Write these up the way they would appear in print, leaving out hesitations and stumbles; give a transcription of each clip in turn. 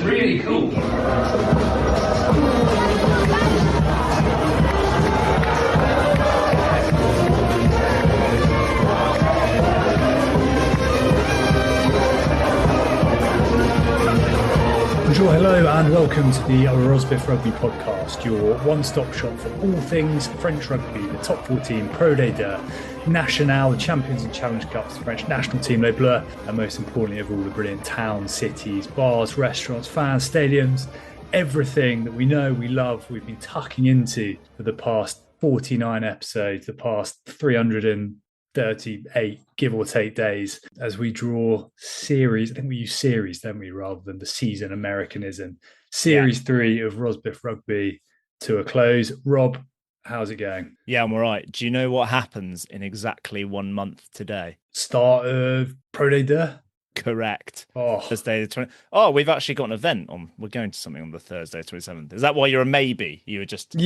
really cool. Bonjour, hello, and welcome to the Rosbif Rugby podcast, your one-stop shop for all things French rugby, the top 14, Pro D2, National, the Champions and Challenge Cups, the French national team, Les Bleus, and most importantly of all, the brilliant towns, cities, bars, restaurants, fans, stadiums, everything that we know, we love, we've been tucking into for the past 49 episodes, the past 338 give or take days as we draw series. I think we use series, don't we, rather than the season Americanism. Series 3 of Rosbif Rugby to a close. Rob, how's it going? Yeah, I'm all right. Do you know what happens in exactly 1 month today? Start of Pro D2? Correct. Oh. Thursday the 20th. Oh, we've actually got an event on. We're going to something on the Thursday 27th. Is that why you're a maybe? You were just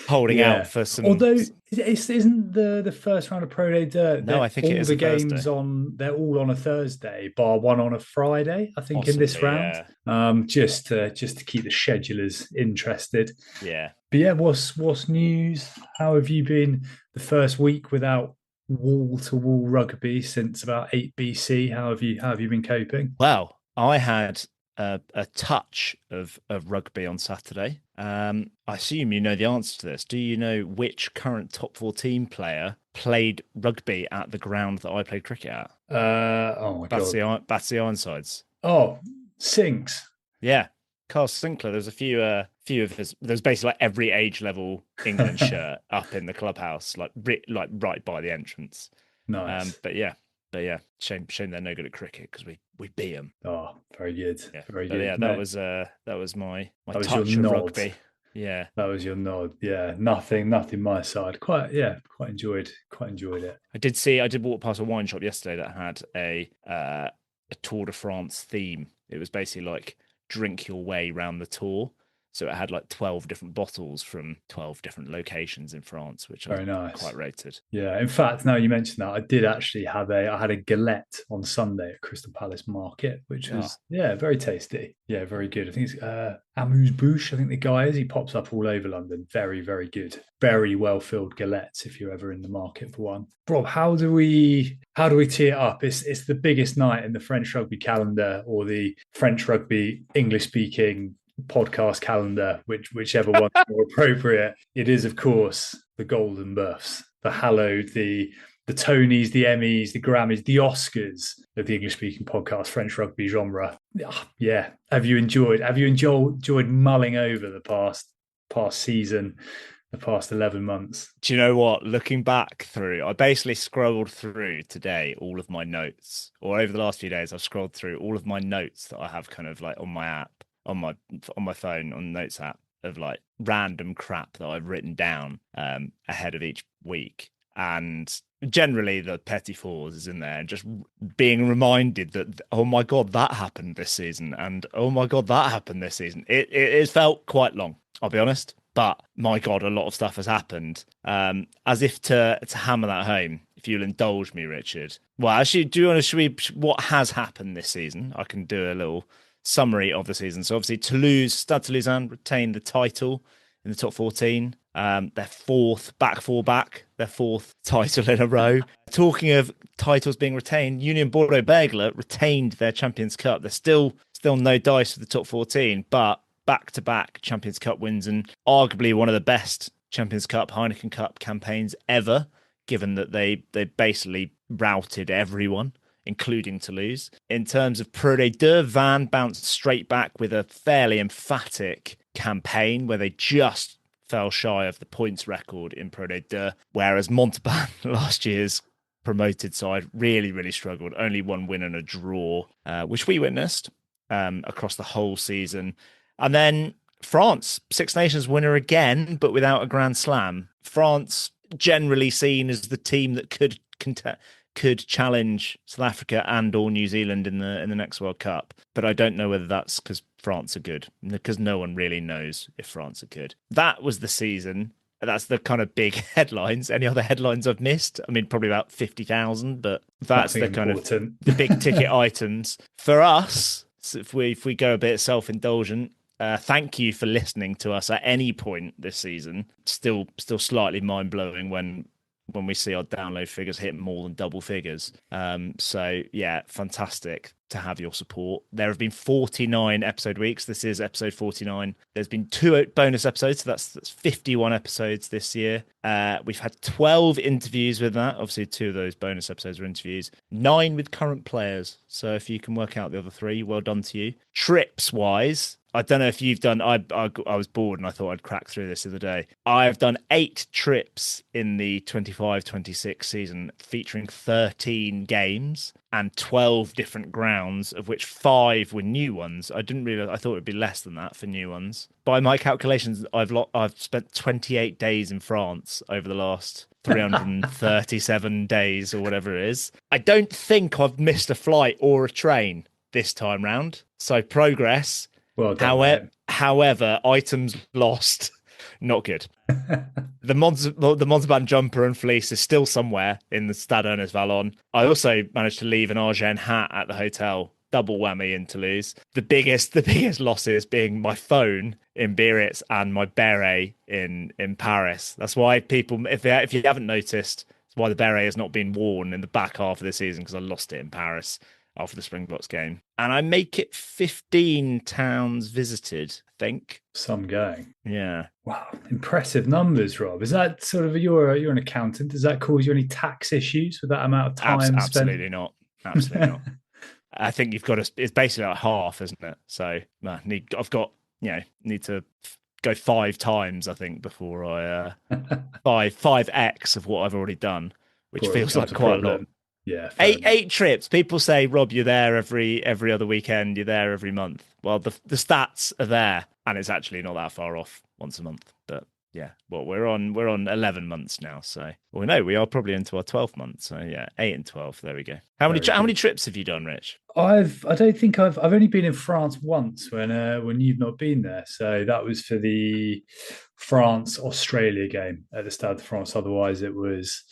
holding out for some. Although isn't the first round of Pro D2? No, I think it is all a the games Thursday. they're all on a Thursday, bar one on a Friday. I think in this round, just to keep the schedulers interested. Yeah. But yeah, what's news? How have you been the first week without wall-to-wall rugby since about 8 BC? How have you been coping? Well, I had a touch of rugby on Saturday. I assume you know the answer to this. Do you know which current top 14 player played rugby at the ground that I played cricket at? Oh my God. Battersea Ironsides. Oh, Sinks. Yeah. Carl Sinclair, there's a few of his. There's basically like every age level England shirt up in the clubhouse, like right by the entrance. Nice. But yeah, shame they're no good at cricket because we beat them. Oh, very good. Yeah. Very good. Yeah, that was my that was touch your of nod. rugby. Yeah, that was your nod. Yeah, nothing my side. Quite enjoyed it. I did walk past a wine shop yesterday that had a Tour de France theme. It was basically like drink your way round the tour. So it had like 12 different bottles from 12 different locations in France, which very nice. Quite rated. Yeah, in fact, now you mentioned that, I did actually I had a galette on Sunday at Crystal Palace Market, which was very tasty. Yeah, very good. I think it's Amuse-Bouche, I think the guy is. He pops up all over London. Very, very good. Very well-filled galettes if you're ever in the market for one. Rob, how do we tee it up? It's the biggest night in the French rugby calendar, or the French rugby English-speaking podcast calendar, whichever one's more appropriate. It is, of course, the Golden Boeufs, the hallowed, the Tonys, the Emmys, the Grammys, the Oscars of the English-speaking podcast French rugby genre. Yeah, have you enjoyed mulling over the past season, the past 11 months? Do you know what? Looking back through, I basically scrolled through today all of my notes, or over the last few days, I've scrolled through all of my notes that I have kind of like on my app, on my phone, on the notes app, of like random crap that I've written down ahead of each week. And generally the Petit-Fours is in there, and just being reminded that, oh my God, that happened this season, and oh my God, that happened this season. It felt quite long, I'll be honest, but my God, a lot of stuff has happened. As if to hammer that home, if you'll indulge me, Richard. Well, actually, what has happened this season? I can do a little summary of the season. So obviously Stade Toulousain retained the title in the top 14. Their fourth title in a row. Talking of titles being retained, Union Bordeaux-Bègles retained their Champions Cup. There's still no dice for the top 14, but back-to-back Champions Cup wins, and arguably one of the best Champions Cup, Heineken Cup campaigns ever, given that they basically routed everyone, including Toulouse. In terms of Pro D2, Van bounced straight back with a fairly emphatic campaign where they just fell shy of the points record in Pro D2, whereas Montauban, last year's promoted side, really, really struggled. Only one win and a draw, which we witnessed across the whole season. And then France, Six Nations winner again, but without a Grand Slam. France generally seen as the team that could challenge South Africa and or New Zealand in the next World Cup. But I don't know whether that's because France are good, because no one really knows if France are good. That was the season. That's the kind of big headlines. Any other headlines I've missed? I mean, probably about 50,000, but that's the kind of the big ticket items. For us, if we go a bit self-indulgent, thank you for listening to us at any point this season. Still slightly mind-blowing when we see our download figures hit more than double figures. So yeah, fantastic to have your support. There have been 49 episode weeks. This is episode 49. There's been 2 bonus episodes, so that's 51 episodes this year. We've had 12 interviews with that. Obviously, 2 of those bonus episodes were interviews. 9 with current players. So if you can work out the other 3, well done to you. Trips wise, I don't know if you've done. I was bored and I thought I'd crack through this the other day. I've done 8 trips in the 25-26 season, featuring 13 games and 12 different grounds, of which 5 were new ones. I didn't realize. I thought it'd be less than that for new ones. By my calculations, I've spent 28 days in France over the last 337 days or whatever it is. I don't think I've missed a flight or a train this time round. So progress. Well done, however, items lost, not good. The Montauban jumper and fleece is still somewhere in the Stade Ernest Vallon. I also managed to leave an Argent hat at the hotel. Double whammy in Toulouse. The biggest losses being my phone in Biarritz and my beret in Paris. That's why people, if you haven't noticed, it's why the beret has not been worn in the back half of the season, because I lost it in Paris after the Springboks game. And I make it 15 towns visited, I think. Some going. Yeah. Wow, impressive numbers, Rob. Is that sort of, you're an accountant, does that cause you any tax issues with that amount of time spent? Absolutely not. Absolutely not. I think you've got to, it's basically like half, isn't it? So I've got, need to go 5 times, I think, before I, 5x of what I've already done, which feels like quite a lot. Yeah, 8 trips. People say, Rob, you're there every other weekend. You're there every month. Well, the stats are there, and it's actually not that far off once a month. But yeah, well, we're on 11 months now. So, well, no, we are probably into our 12th month. So yeah, 8 and 12. There we go. How many trips have you done, Rich? I don't think I've only been in France once when you've not been there. So that was for the France-Australia game at the Stade de France. Otherwise, it was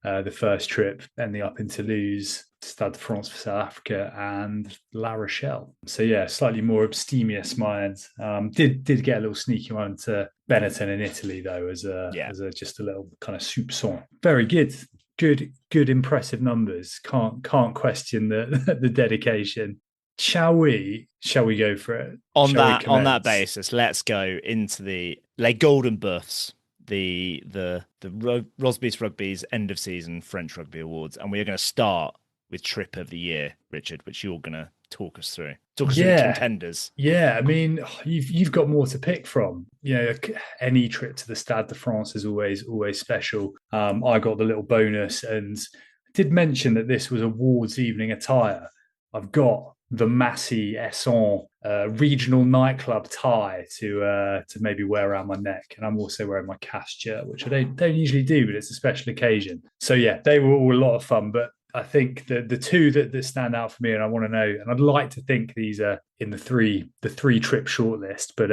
the first trip ending up in Toulouse, Stade de France for South Africa, and La Rochelle. So yeah, slightly more abstemious minds. Did get a little sneaky one to Benetton in Italy though, as just a little kind of soupçon. Very good. Good, impressive numbers. Can't question the dedication. Shall we go for it? On that basis, let's go into the Les Golden Boeufs, the Rosbifs Rugby's end of season French Rugby Awards, and we're going to start with Trip of the Year, Richard, which you're going to talk us through. Talk us through the contenders. Yeah, I mean, you've got more to pick from. Any trip to the Stade de France is always special. I got the little bonus, and I did mention that this was awards evening attire. I've got the Merci Au Revoir regional nightclub tie to maybe wear around my neck, and I'm also wearing my cast shirt, which I don't usually do, but it's a special occasion. So yeah, they were all a lot of fun, but I think the 2 that stand out for me, and I want to know, and I'd like to think these are in the three trip shortlist, but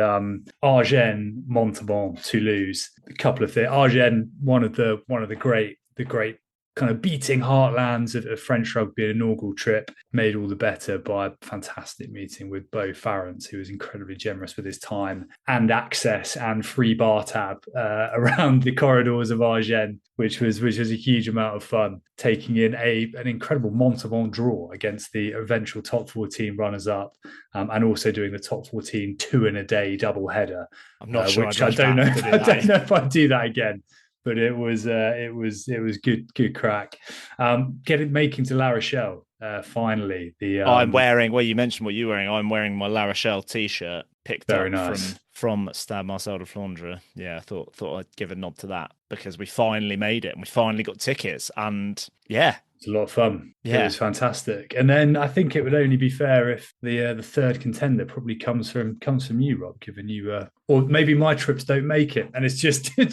Argent, Montauban, Toulouse, a couple of things. Argent, one of the great kind of beating heartlands of French rugby, an inaugural trip, made all the better by a fantastic meeting with Boeuf, who was incredibly generous with his time and access and free bar tab around the corridors of Argent, which was a huge amount of fun, taking in an incredible Montauban draw against the eventual top 14 runners-up, and also doing the top 14 2-in-a-day double header. I'm not sure. Which I don't know if I'd do that again. But it was good crack. Making to La Rochelle finally. I'm wearing. Well, you mentioned what you're wearing. I'm wearing my La Rochelle t-shirt picked up from Stade Marcel de Flandre. Yeah, I thought I'd give a nod to that because we finally made it and we finally got tickets. And yeah, it's a lot of fun. Yeah. It was fantastic. And then I think it would only be fair if the third contender probably comes from you, Rob, given you or maybe my trips don't make it and it's just you.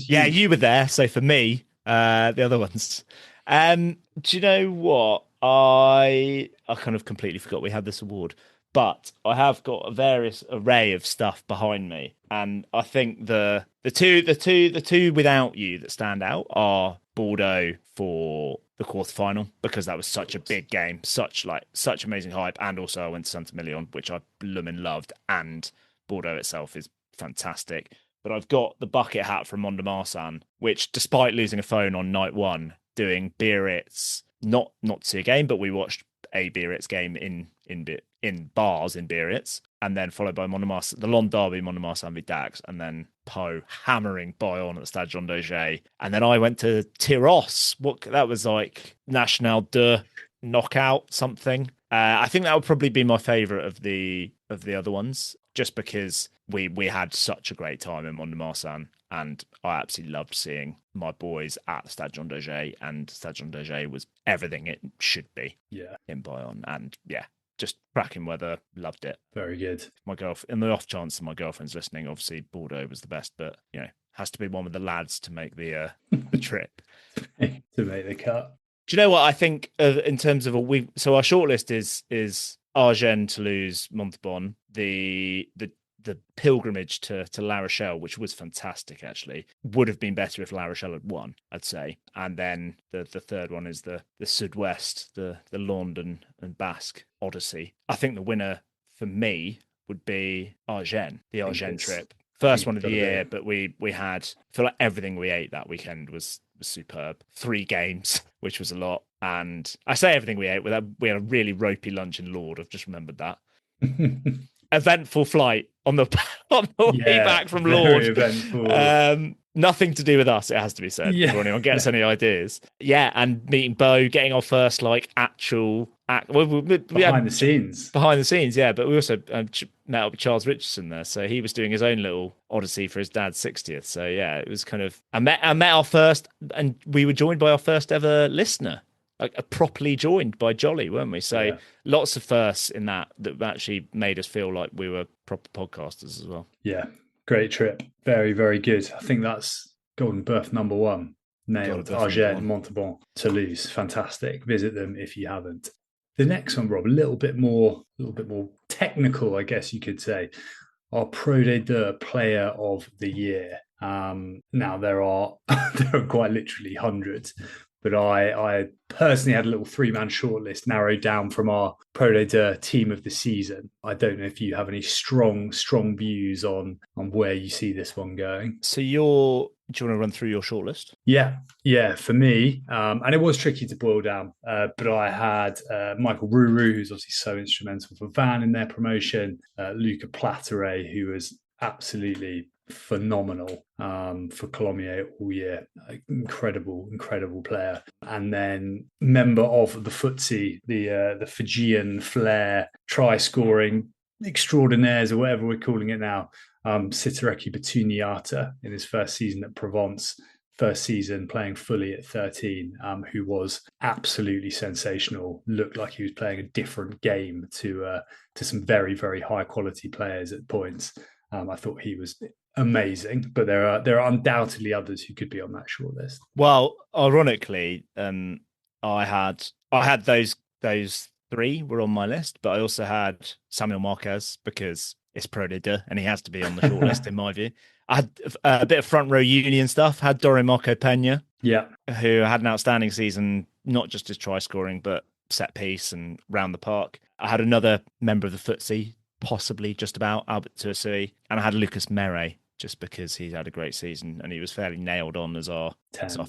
Yeah, you were there. So for me, the other ones. Do you know what? I kind of completely forgot we had this award. But I have got a various array of stuff behind me, and I think the two without you that stand out are Bordeaux for the quarterfinal because that was such a big game, such amazing hype, and also I went to Saint-Emilion, which I blooming loved, and Bordeaux itself is fantastic. But I've got the bucket hat from Mont-de-Marsan, which, despite losing a phone on night one, doing Biarritz, not to see a game, but we watched a Biarritz game in bars in Biarritz, and then followed by Mont-de-Marsan, the Long Derby, Mont-de-Marsan v Dax, and then Pau hammering Bayonne at the Stade Jean Daget. And then I went to Tyros. That was like National de knockout something. I think that would probably be my favourite of the other ones, just because we had such a great time in Mont-de-Marsan, and I absolutely loved seeing my boys at Stade Jean Daget, and Stade Jean Daget was everything it should be in Bayonne. And just cracking weather, loved it. Very good. In the off chance that my girlfriend's listening, obviously Bordeaux was the best, but has to be one with the lads to make the trip. To make the cut. Do you know what I think in terms of so our shortlist is Agen, Toulouse, Montauban, the pilgrimage to La Rochelle, which was fantastic actually, would have been better if La Rochelle had won, I'd say. And then the third one is the Sud-West, the London and Basque Odyssey. I think the winner for me would be Agen, the Agen trip. First one of the year, but we had, I feel like everything we ate that weekend was superb. 3 games, which was a lot. And I say everything we ate, we had a really ropey lunch in Lord. I've just remembered that. Eventful flight on the way back from Lord. Eventful. Nothing to do with us, it has to be said, before anyone gets any ideas. Yeah, and meeting Bo, getting our first actual act. Behind the scenes, yeah. But we also met up with Charles Richardson there, so he was doing his own little odyssey for his dad's 60th. So yeah, it was kind of. I met our first, and we were joined by our first ever listener. Properly joined by Jolly, weren't we? So lots of firsts in that actually made us feel like we were proper podcasters as well. Yeah, great trip. Very, very good. I think that's Golden Boeuf number 1. Nailed. Agen, Montauban, Toulouse. Fantastic. Visit them if you haven't. The next one, Rob, a little bit more technical, I guess you could say. Our Pro de Deux Player of the Year. Now there are quite literally hundreds. But I personally had a little 3-man shortlist narrowed down from our Pro de Deux team of the season. I don't know if you have any strong views on where you see this one going. So do you want to run through your shortlist? Yeah, for me, and it was tricky to boil down, but I had Michael Ruru, who's obviously so instrumental for Van in their promotion, Luca Platere, who was absolutely phenomenal for Colomiers all year. Incredible player. And then member of the FTSE, the Fijian Flair try scoring extraordinaires, or whatever we're calling it now, Sitareki Batuniata in his first season at Provence, first season playing fully at 13, who was absolutely sensational, looked like he was playing a different game to some very, very high quality players at points. I thought he was amazing, but there are undoubtedly others who could be on that shortlist. Well, ironically, I had those 3 were on my list, but I also had Samuel Marquez because it's Pro de Deux and he has to be on the shortlist in my view. I had a bit of front row Union stuff. Had Dore Marco Pena, who had an outstanding season, not just his try scoring, but set piece and round the park. I had another member of the FTSE, possibly just about Albert Tuasui, and I had Lucas Mere just because he had a great season and he was fairly nailed on as our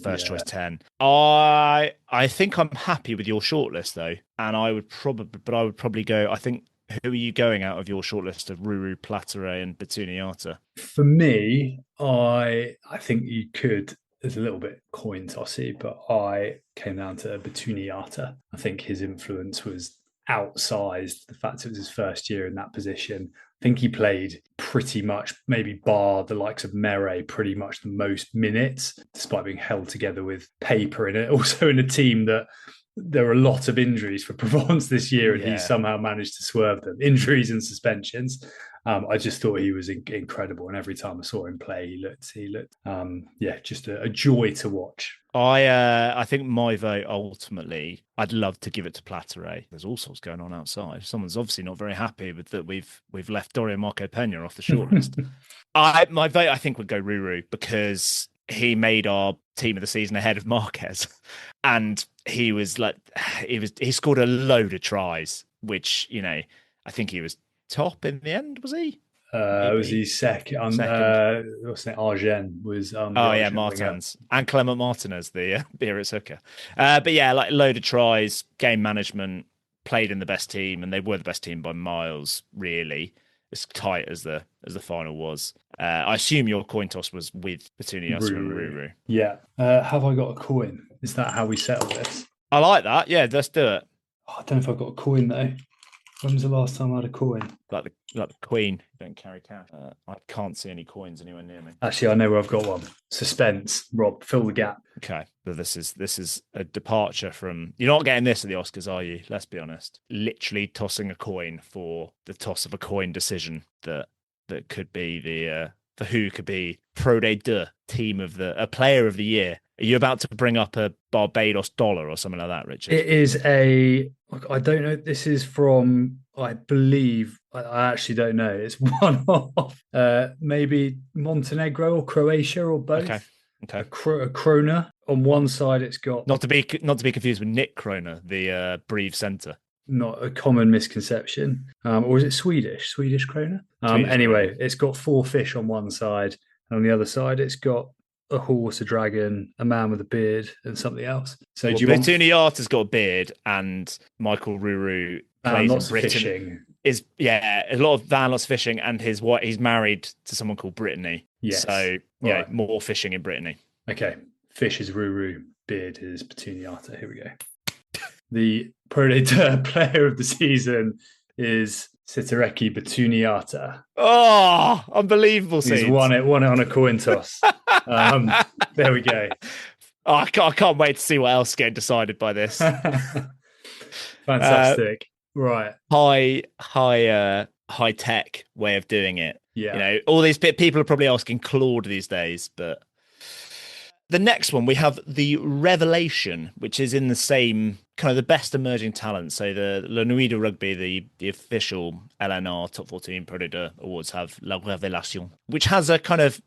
first choice 10. I think I'm happy with your shortlist though, and I would probably go. I think, who are you going out of your shortlist of Ruru, Platere, and Batuniata? For me, I think you could. It's a little bit coin tossy, but I came down to Batuniata. I think his influence was outsized. The fact it was his first year in that position. I think he played pretty much, maybe bar the likes of Mere, pretty much the most minutes, despite being held together with paper in it. Also in a team that there were a lot of injuries for Provence this year, and he somehow managed to swerve them. Injuries and suspensions. I just thought he was incredible, and every time I saw him play, he looked, just a joy to watch. I think my vote ultimately, I'd love to give it to Platere. There's all sorts going on outside. Someone's obviously not very happy with that. We've left Dore Marco Pena off the shortlist. My vote, I think, would go Ruru because he made our team of the season ahead of Marquez. And he scored a load of tries, which, I think he was top in the end, was he? Was he second? Second. What's it? Arjen was. The Martins and Clement Martinez, the Biarritz hooker. But yeah, like a load of tries, game management, played in the best team, and they were the best team by miles, really. As tight as the final was. I assume your coin toss was with Petunias and Ruru. Yeah. Have I got a coin? Is that how we settle this? I like that. Yeah, let's do it. I don't know if I've got a coin though. When was the last time I had a coin? Like the Queen. Don't carry cash. I can't see any coins anywhere near me. Actually, I know where I've got one. Suspense. Rob, fill the gap. Okay. So this is a departure from. You're not getting this at the Oscars, are you? Let's be honest. Literally tossing a coin for the toss of a coin decision that could be for who could be Pro de Deux team of a player of the year. Are you about to bring up a Barbados dollar or something like that, Richard? It is I don't know. This is from, I believe, I actually don't know. It's one of maybe Montenegro or Croatia or both. Okay. A krona. On one side, it's got... Not to be confused with Nick Krona, the Breve centre. Not a common misconception. Or is it Swedish? Swedish krona? Anyway, krona. It's got 4 fish on one side. And on the other side, it's got a horse, a dragon, a man with a beard, and something else. So do you want... Petunias got a beard, and Michael Ruru plays in Britain. Fishing. A lot of van, lots of fishing, and he's married to someone called Brittany. Yes. So right. More fishing in Brittany. Okay. Fish is Ruru, beard is Petuniata. Here we go. The Predator player of the season is Sitareki Petuniata. Oh, unbelievable! He's won it on a coin toss. There we go. Oh, I can't wait to see what else is getting decided by this. Fantastic. Right. High tech way of doing it. Yeah. All these people are probably asking Claude these days, but the next one we have the Revelation, which is in the same kind of the best emerging talent. So the La Nuit de Rugby, the official LNR Top 14 Pro de Deux awards have La Révélation, which has a kind of,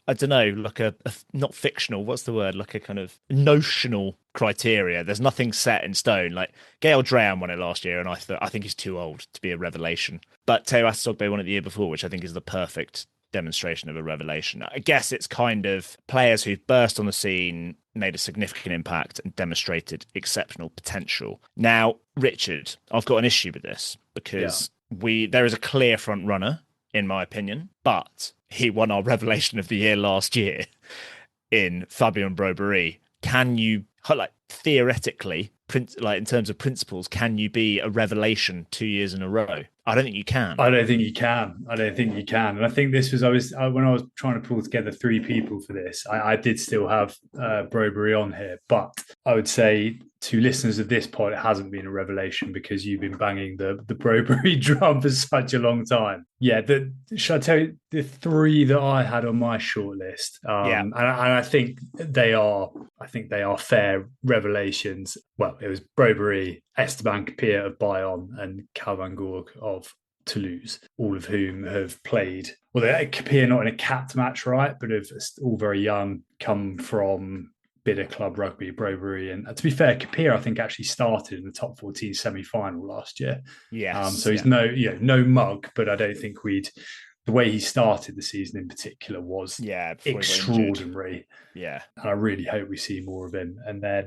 I don't know, like a not fictional, what's the word? Like a kind of notional criteria. There's nothing set in stone. Like Gail Drahan won it last year, and I think he's too old to be a revelation. But Teo Asogbe won it the year before, which I think is the perfect demonstration of a revelation. I guess it's kind of players who burst on the scene, made a significant impact, and demonstrated exceptional potential. Now, Richard, I've got an issue with this because there is a clear front runner, in my opinion, but he won our revelation of the year last year in Fabien Brobery. Can you, like, theoretically, in terms of principles, can you be a revelation 2 years in a row? I don't think you can. I don't think you can. And I think this was, when I was trying to pull together 3 people for this, I did still have Brobery on here, but I would say to listeners of this pod, it hasn't been a revelation because you've been banging the Brobery drum for such a long time. Yeah, should I tell you the 3 that I had on my shortlist? And I think they are fair revelations. Well, it was Brobery, Esteban Capilla of Bayonne, and Calvin Gourg of Toulouse, all of whom have played. Well, Capilla not in a capped match, right? But have all very young, come from bidder club rugby, Brobery, and to be fair, Capilla I think actually started in the top 14 semi-final last year. Yes. So he's no mug, but I don't think the way he started the season in particular was extraordinary. Yeah. And I really hope we see more of him. And then,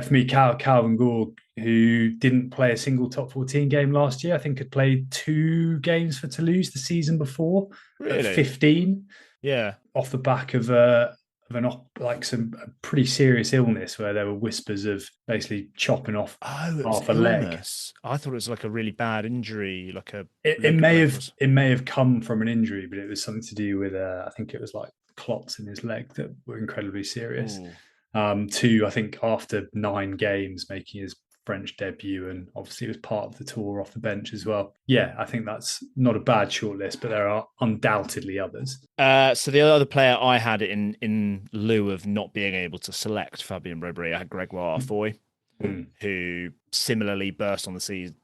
for me, Calvin Gourg, who didn't play a single top 14 game last year, I think had played 2 games for Toulouse the season before at 15. Yeah. Off the back of some pretty serious illness where there were whispers of basically chopping off half a leg. I thought it was like a really bad injury, it may have come from an injury, but it was something to do with I think it was like clots in his leg that were incredibly serious. I think after 9 games making his French debut, and obviously was part of the tour off the bench as well. Yeah, I think that's not a bad shortlist, but there are undoubtedly others. So the other player I had in lieu of not being able to select Fabien Brobery, I had Gregoire Afoy. who similarly burst on the scene.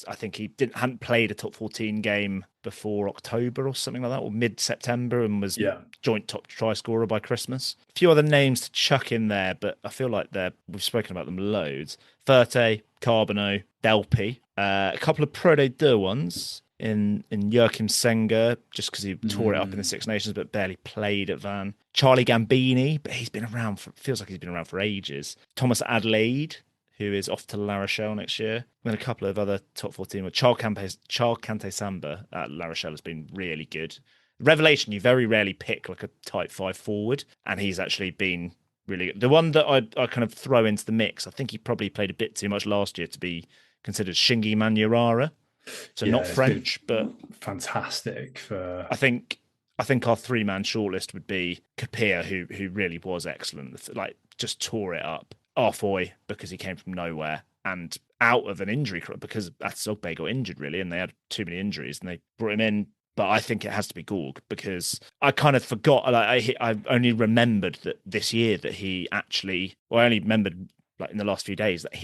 I think he hadn't played a top 14 game before October or something like that, or mid-September, and was joint top try scorer by Christmas. A few other names to chuck in there, but I feel like we've spoken about them loads. Ferte, Carbonneau, Delpy, a couple of Pro Deux ones in Joachim Senga, just because he tore it up in the Six Nations but barely played at Van. Charlie Gambini, but he's been around feels like he's been around for ages. Thomas Adelaide, who is off to La Rochelle next year. And a couple of other top 14. Charles Kante Samba at La Rochelle has been really good. Revelation, you very rarely pick like a type 5 forward, and he's actually been really good. The one that I kind of throw into the mix, I think he probably played a bit too much last year to be considered, Shingi Manurara. So not French, but fantastic for. I think our 3-man shortlist would be Kapia, who really was excellent. Like, just tore it up. Arfoy, because he came from nowhere and out of an injury, because Atsogbe got injured really, and they had too many injuries, and they brought him in. But I think it has to be Gorg, because I kind of forgot. Like, I only remembered that this year that he actually. Well, I only remembered like in the last few days that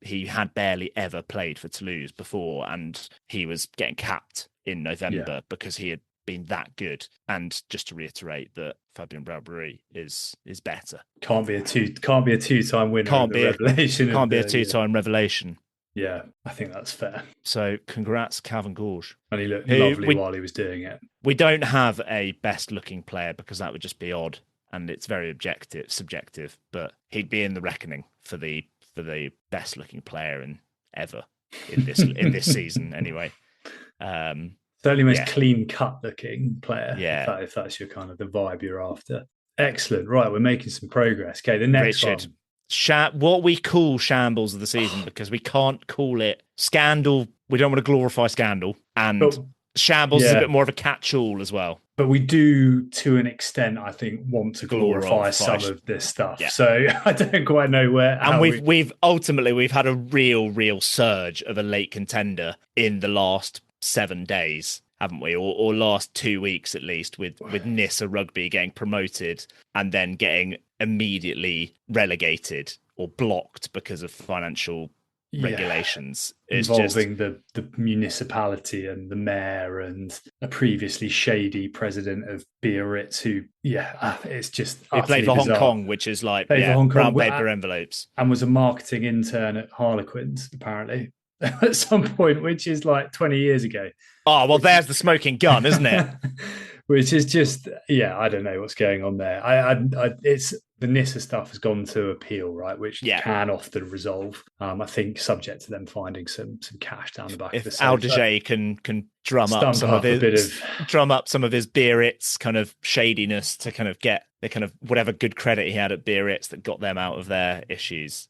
he had barely ever played for Toulouse before, and he was getting capped in November because he had been that good. And just to reiterate that Fabien Braubery is better. Can't be a two-time winner. Can't be a two-time revelation. Yeah, I think that's fair. So congrats, Calvin Gorge. And he looked lovely while he was doing it. We don't have a best looking player because that would just be odd, and it's very subjective, but he'd be in the reckoning for the best looking player ever in this season anyway. Certainly most clean cut looking player. Yeah. If that's your kind of the vibe you're after. Excellent. Right, we're making some progress. Okay, the next one. What we call shambles of the season, because we can't call it scandal. We don't want to glorify scandal, and shambles is a bit more of a catch-all as well. But we do, to an extent, I think, want to glorify some of this stuff. Yeah. So I don't quite know where. And we've had a real surge of a late contender in the last 7 days, haven't we? Or last 2 weeks at least, with Nissa Rugby getting promoted and then getting immediately relegated or blocked because of financial regulations. It's involving the municipality and the mayor and a previously shady president of Biarritz who, it's just he played for Hong Kong, which is like brown paper envelopes, and was a marketing intern at Harlequins apparently at some point, which is like 20 years ago. Oh, well, there's the smoking gun, isn't it? Which is just, I don't know what's going on there. It's the Nissa stuff has gone to appeal, right? Which can often resolve. I think subject to them finding some cash down the back of the safe. Al Dejay can drum up some of his Biarritz kind of shadiness to kind of get the kind of whatever good credit he had at Biarritz that got them out of their issues.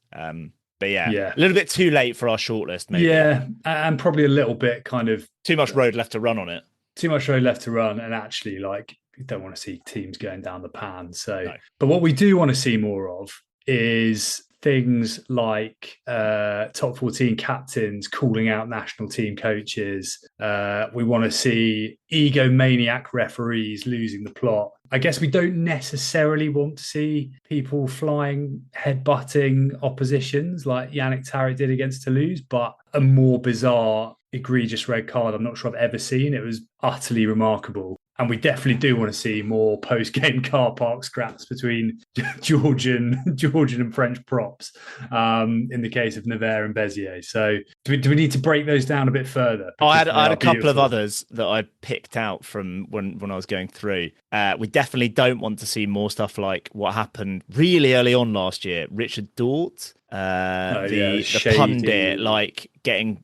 But a little bit too late for our shortlist, maybe. Yeah, and probably a little bit kind of too much road left to run on it. Too much road left to run, and actually, like, you don't want to see teams going down the pan. So, But what we do want to see more of is things like top 14 captains calling out national team coaches. We want to see egomaniac referees losing the plot. I guess we don't necessarily want to see people flying, headbutting oppositions like Yannick Tarek did against Toulouse, but a more bizarre, egregious red card I'm not sure I've ever seen. It was utterly remarkable. And we definitely do want to see more post-game car park scraps between Georgian and French props in the case of Nevers and Béziers. So do we need to break those down a bit further? I had a couple of others that I picked out from when I was going through. We definitely don't want to see more stuff like what happened really early on last year. Richard Dort, the pundit, like getting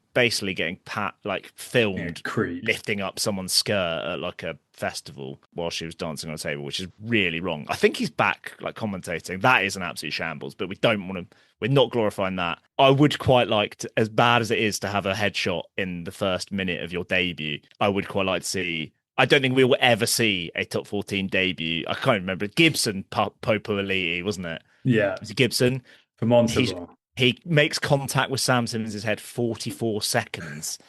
filmed lifting up someone's skirt at like a festival while she was dancing on a table, which is really wrong. I think he's back like commentating. That is an absolute shambles, but we're not glorifying that. I would quite like to, as bad as it is to have a headshot in the first minute of your debut, I would quite like to see. I don't think we will ever see a top 14 debut. I can't remember. Gibson Popo Elite, wasn't it? Yeah. Was it Gibson? For Montauban. He makes contact with Sam Simmons' head 44 seconds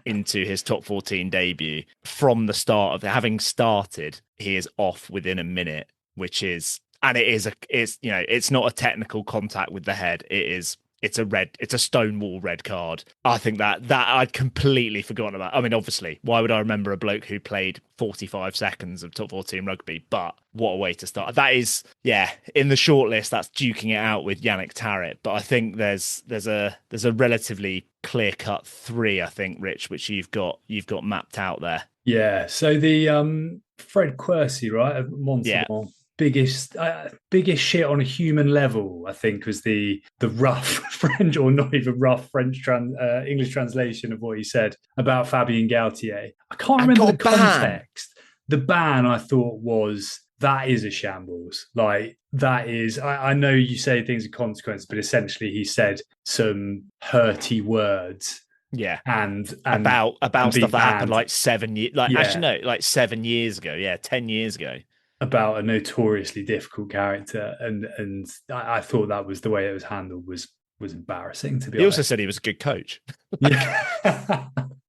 into his top 14 debut. From the start of having started, he is off within a minute, which is And it's not a technical contact with the head. It's a stonewall red card. I think that I'd completely forgotten about. I mean, obviously, why would I remember a bloke who played 45 seconds of top 14 rugby? But what a way to start. That is, in the shortlist, that's duking it out with Yannick Tarrant. But I think there's a relatively clear-cut 3, I think, Rich, which you've got mapped out there. Yeah. So the Fred Quercy, right, of Montalban. Biggest shit on a human level, I think, was the rough French, or not even rough French English translation of what he said about Fabien Galtier. I can't remember the context. The ban, I thought, was that is a shambles. Like, that is, I know you say things of consequence, but essentially he said some hurty words. Yeah, and about stuff that happened like 7 years, actually no, like 7 years ago. Yeah, 10 years ago. About a notoriously difficult character, and I thought that was the way it was handled was embarrassing, to be honest. He also said he was a good coach.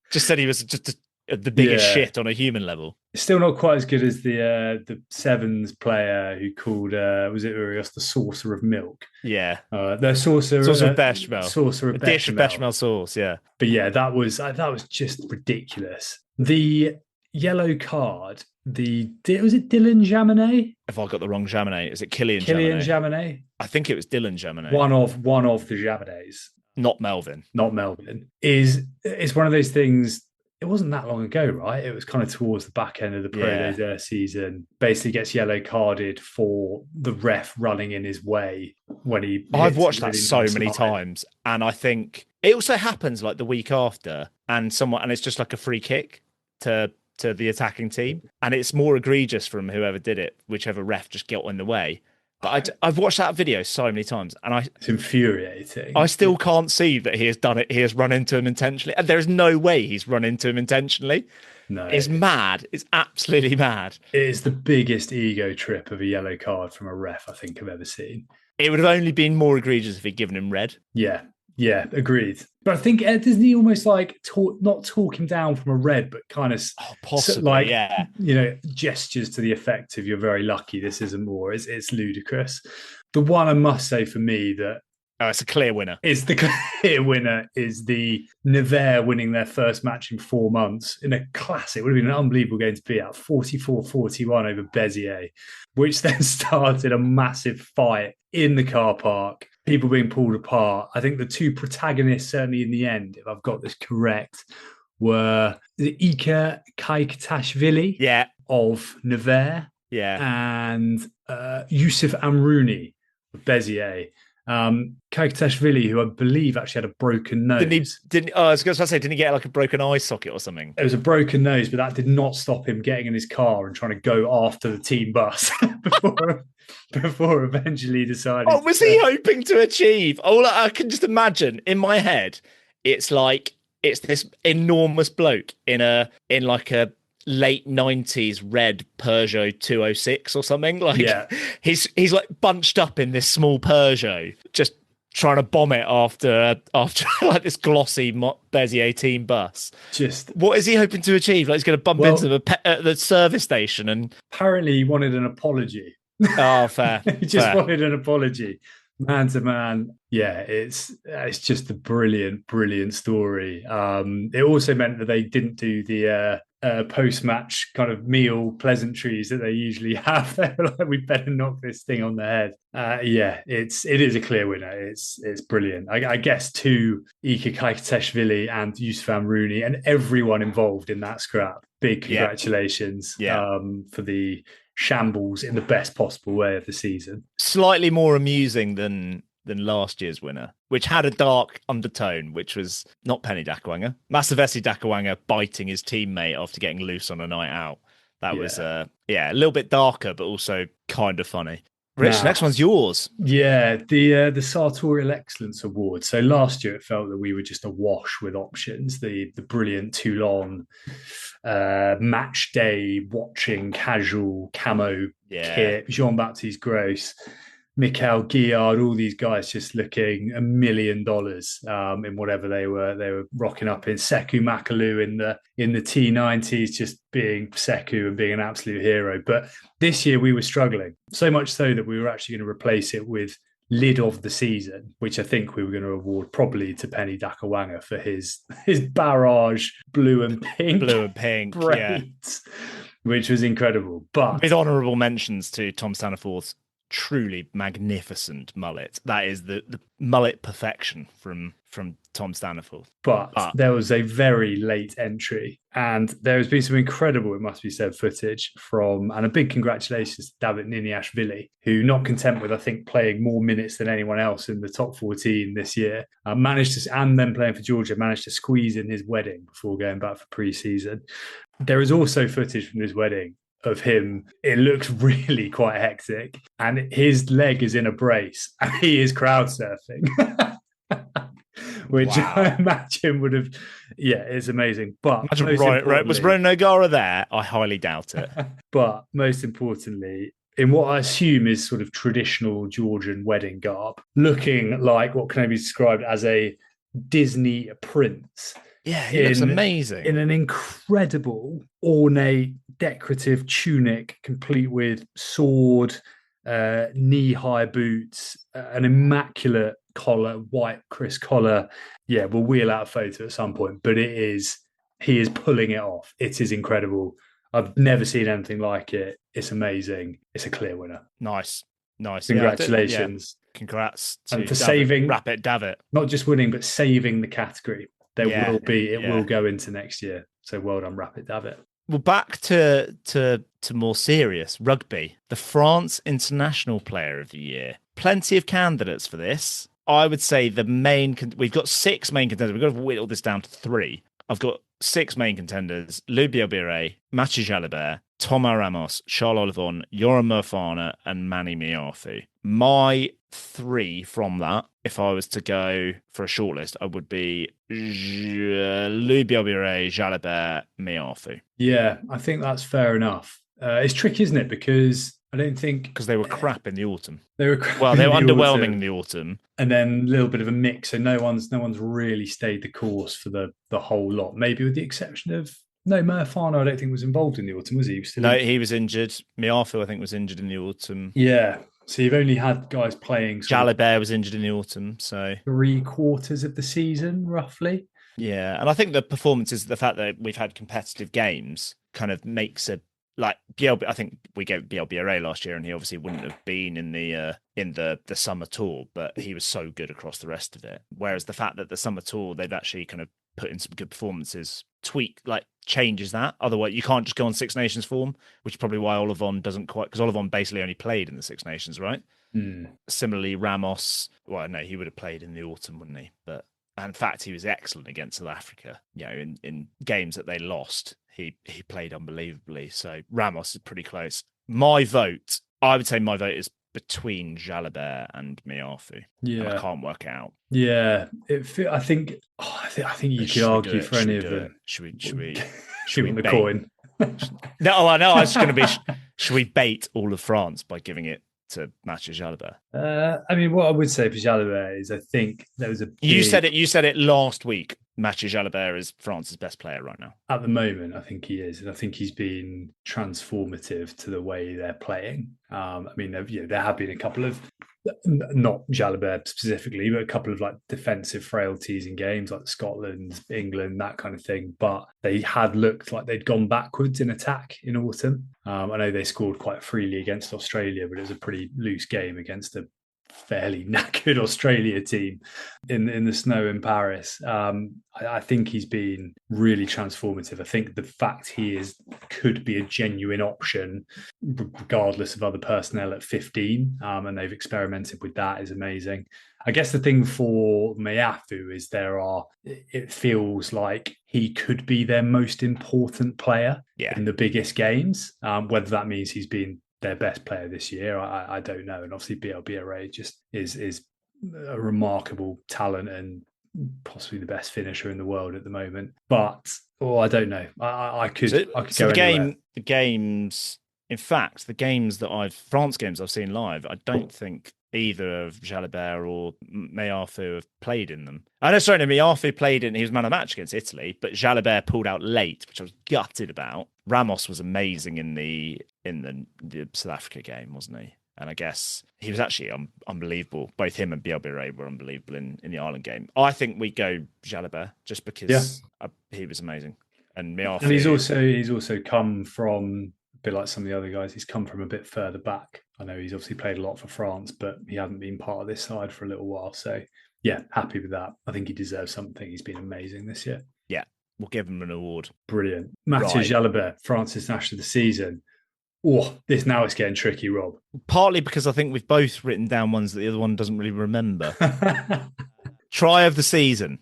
Just said he was just the biggest shit on a human level. Still not quite as good as the Sevens player who called was it Urios the saucer of milk? Yeah, the saucer of bechamel, saucer of bechamel. Dish of bechamel sauce. Yeah, but yeah, that was just ridiculous. The yellow card. Was it Dylan Jaminet? If I got the wrong Jaminet, is it Killian Jaminet? I think it was Dylan Jaminet. One of the Jaminets. Not Melvin. It's one of those things. It wasn't that long ago, right? It was kind of towards the back end of the Pro Days season. Basically gets yellow carded for the ref running in his way when he. I've watched that so many times, and I think it also happens like the week after, and it's just like a free kick to the attacking team, and it's more egregious from whoever did it, whichever ref just got in the way. But I've watched that video so many times, and it's infuriating. I still can't see that he has done it. He has run into him intentionally, and there's no way he's run into him intentionally. No, it's mad. It's absolutely mad. It is the biggest ego trip of a yellow card from a ref I think I've ever seen. It would have only been more egregious if he'd given him red. Yeah, agreed. But I think doesn't he almost like not talk him down from a red, but kind of possibly, gestures to the effect of "You're very lucky. This isn't more." It's ludicrous. The one I must say for me that it's a clear winner. The clear winner is the Nevers winning their first match in 4 months in a classic. It would have been an unbelievable game to be at 44-41 over Béziers, which then started a massive fight in the car park. People being pulled apart. I think the two protagonists, certainly in the end, if I've got this correct, were the Ika Kaikatashvili of Nevers and Yusuf Amrouni of Béziers. Kaikatashvili, who I believe actually had a broken nose. I was going to say, didn't he get like a broken eye socket or something? It was a broken nose, but that did not stop him getting in his car and trying to go after the team bus before eventually deciding. What was he hoping to achieve? I can just imagine in my head, it's this enormous bloke in like a late 90s red Peugeot 206 or something. He's like bunched up in this small Peugeot, just trying to bomb it after like this glossy Béziers team bus. Just what is he hoping to achieve? Like he's going to bump into the service station, and apparently he wanted an apology. Oh, fair. He just wanted an apology. Man to man. Yeah, it's just a brilliant story. It also meant that they didn't do the post-match kind of meal pleasantries that they usually have. They were like, we better knock this thing on the head. It is a clear winner. It's brilliant. I guess to Ika Kaikatashvili and Yusuf Amrouni and everyone involved in that scrap. Big congratulations for the Shambles in the best possible way of the season. Slightly more amusing than last year's winner, which had a dark undertone, which was not Penny Dakawanga. Masavesi Dakawanga biting his teammate after getting loose on a night out. That was a little bit darker, but also kind of funny. Rich, next one's yours. Yeah, the Sartorial Excellence Award. So last year it felt that we were just awash with options. The brilliant Toulon match day watching casual camo kit, Jean-Baptiste Gross. Mikhail Guillard, all these guys just looking $1 million in whatever they were rocking up in. Sekou Makalu in the T90s, just being Sekou and being an absolute hero. But this year we were struggling, so much so that we were actually going to replace it with lid of the season, which I think we were going to award probably to Penny Dakawanga for his barrage blue and pink braids, which was incredible. But with honourable mentions to Tom Staniforth's truly magnificent mullet. That is the mullet perfection from Tom Staniforth. But there was a very late entry, and there has been some incredible, it must be said, footage from, and a big congratulations to David Niniashvili, who, not content with, I think, playing more minutes than anyone else in the top 14 this year, managed to, and then playing for Georgia, managed to squeeze in his wedding before going back for pre-season. There is also footage from his wedding of him. It looks really quite hectic, and his leg is in a brace and he is crowd surfing. Which I imagine would have, it's amazing. But was Ronan O'Gara there? I highly doubt it. But most importantly, in what I assume is sort of traditional Georgian wedding garb, looking like what can be described as a Disney prince. Yeah, he looks amazing. In an incredible, ornate, decorative tunic, complete with sword, knee-high boots, an immaculate collar, white Chris collar. Yeah, we'll wheel out a photo at some point, but he is pulling it off. It is incredible. I've never seen anything like it. It's amazing. It's a clear winner. Nice. Congratulations. Congrats to and for saving Rapid Davitt. Not just winning, but saving the category. It will go into next year. So well done, Rapid Davitt. Well, back to more serious rugby. The France International Player of the Year. Plenty of candidates for this. I would say we've got 6 main contenders. We've got to whittle this down to 3. I've got 6 main contenders: Lou Bielbiere, Mathieu Jalibert, Thomas Ramos, Charles Olivon, Yoram Mofana, and Manny Miafu. My 3 from that, if I was to go for a shortlist, I would be Lou Bielbiere, Jalibert, Miafu. Yeah, I think that's fair enough. It's tricky, isn't it? Because I don't think... Because they were crap in the autumn. They were underwhelming in the autumn. And then a little bit of a mix. So no one's really stayed the course for the whole lot. Maybe with the exception of... No, Murfano, I don't think was involved in the autumn, was he? He was injured. Miafu, I think, was injured in the autumn. Yeah. So you've only had guys playing... Jalibert was injured in the autumn, so... 3/4 of the season, roughly. Yeah, and I think the performances, the fact that we've had competitive games kind of makes a... Like I think we gave Bielbiere last year, and he obviously wouldn't have been in the summer tour, but he was so good across the rest of it. Whereas the fact that the summer tour, they've actually kind of put in some good performances, changes that. Otherwise, you can't just go on Six Nations form, which is probably why Olivon doesn't quite, because Olivon basically only played in the Six Nations, right? Similarly, Ramos, he would have played in the autumn, wouldn't he? But in fact, he was excellent against South Africa. In games that they lost, he played unbelievably. So Ramos is pretty close. I would say my vote is between Jalibert and Miafu. Yeah, and I can't work it out. Yeah, I think you could argue for any of them. Should we the coin? No, I know. I was going to be. Should we bait all of France by giving it to Mathieu Jalibert? I mean, what I would say for Jalibert is, I think there was a big... You said it last week. Mathieu Jalibert is France's best player right now. At the moment, I think he is, and I think he's been transformative to the way they're playing. I mean, there have been a couple of, not Jalibert specifically, but a couple of defensive frailties in games like Scotland, England, that kind of thing. But they had looked like they'd gone backwards in attack in autumn. I know they scored quite freely against Australia, but it was a pretty loose game against a fairly knackered Australia team in the snow in Paris. I think he's been really transformative. I think the fact he could be a genuine option regardless of other personnel at 15, and they've experimented with that, is amazing. I guess the thing for Miafu is it feels like he could be their most important player in the biggest games. Whether that means he's been their best player this year, I don't know. And obviously Bielbiere just is a remarkable talent and possibly the best finisher in the world at the moment. But I don't know. I could go anywhere. The games, in fact, France games I've seen live, I don't think either of Jalibert or Meafu have played in them. I know, sorry, no, Meafu played in, he was man of the match against Italy, but Jalibert pulled out late, which I was gutted about. Ramos was amazing in the South Africa game, wasn't he? And I guess he was actually unbelievable. Both him and Bielbiere were unbelievable in the Ireland game. I think we go Jalibert just because he was amazing. And Meafu, and he's also come from a bit like some of the other guys. He's come from a bit further back. I know he's obviously played a lot for France, but he hasn't been part of this side for a little while. So yeah, happy with that. I think he deserves something. He's been amazing this year. Yeah, we'll give him an award. Brilliant. Mathieu Jalibert, France's national of the season. Oh, it's getting tricky, Rob. Partly because I think we've both written down ones that the other one doesn't really remember. Try of the season.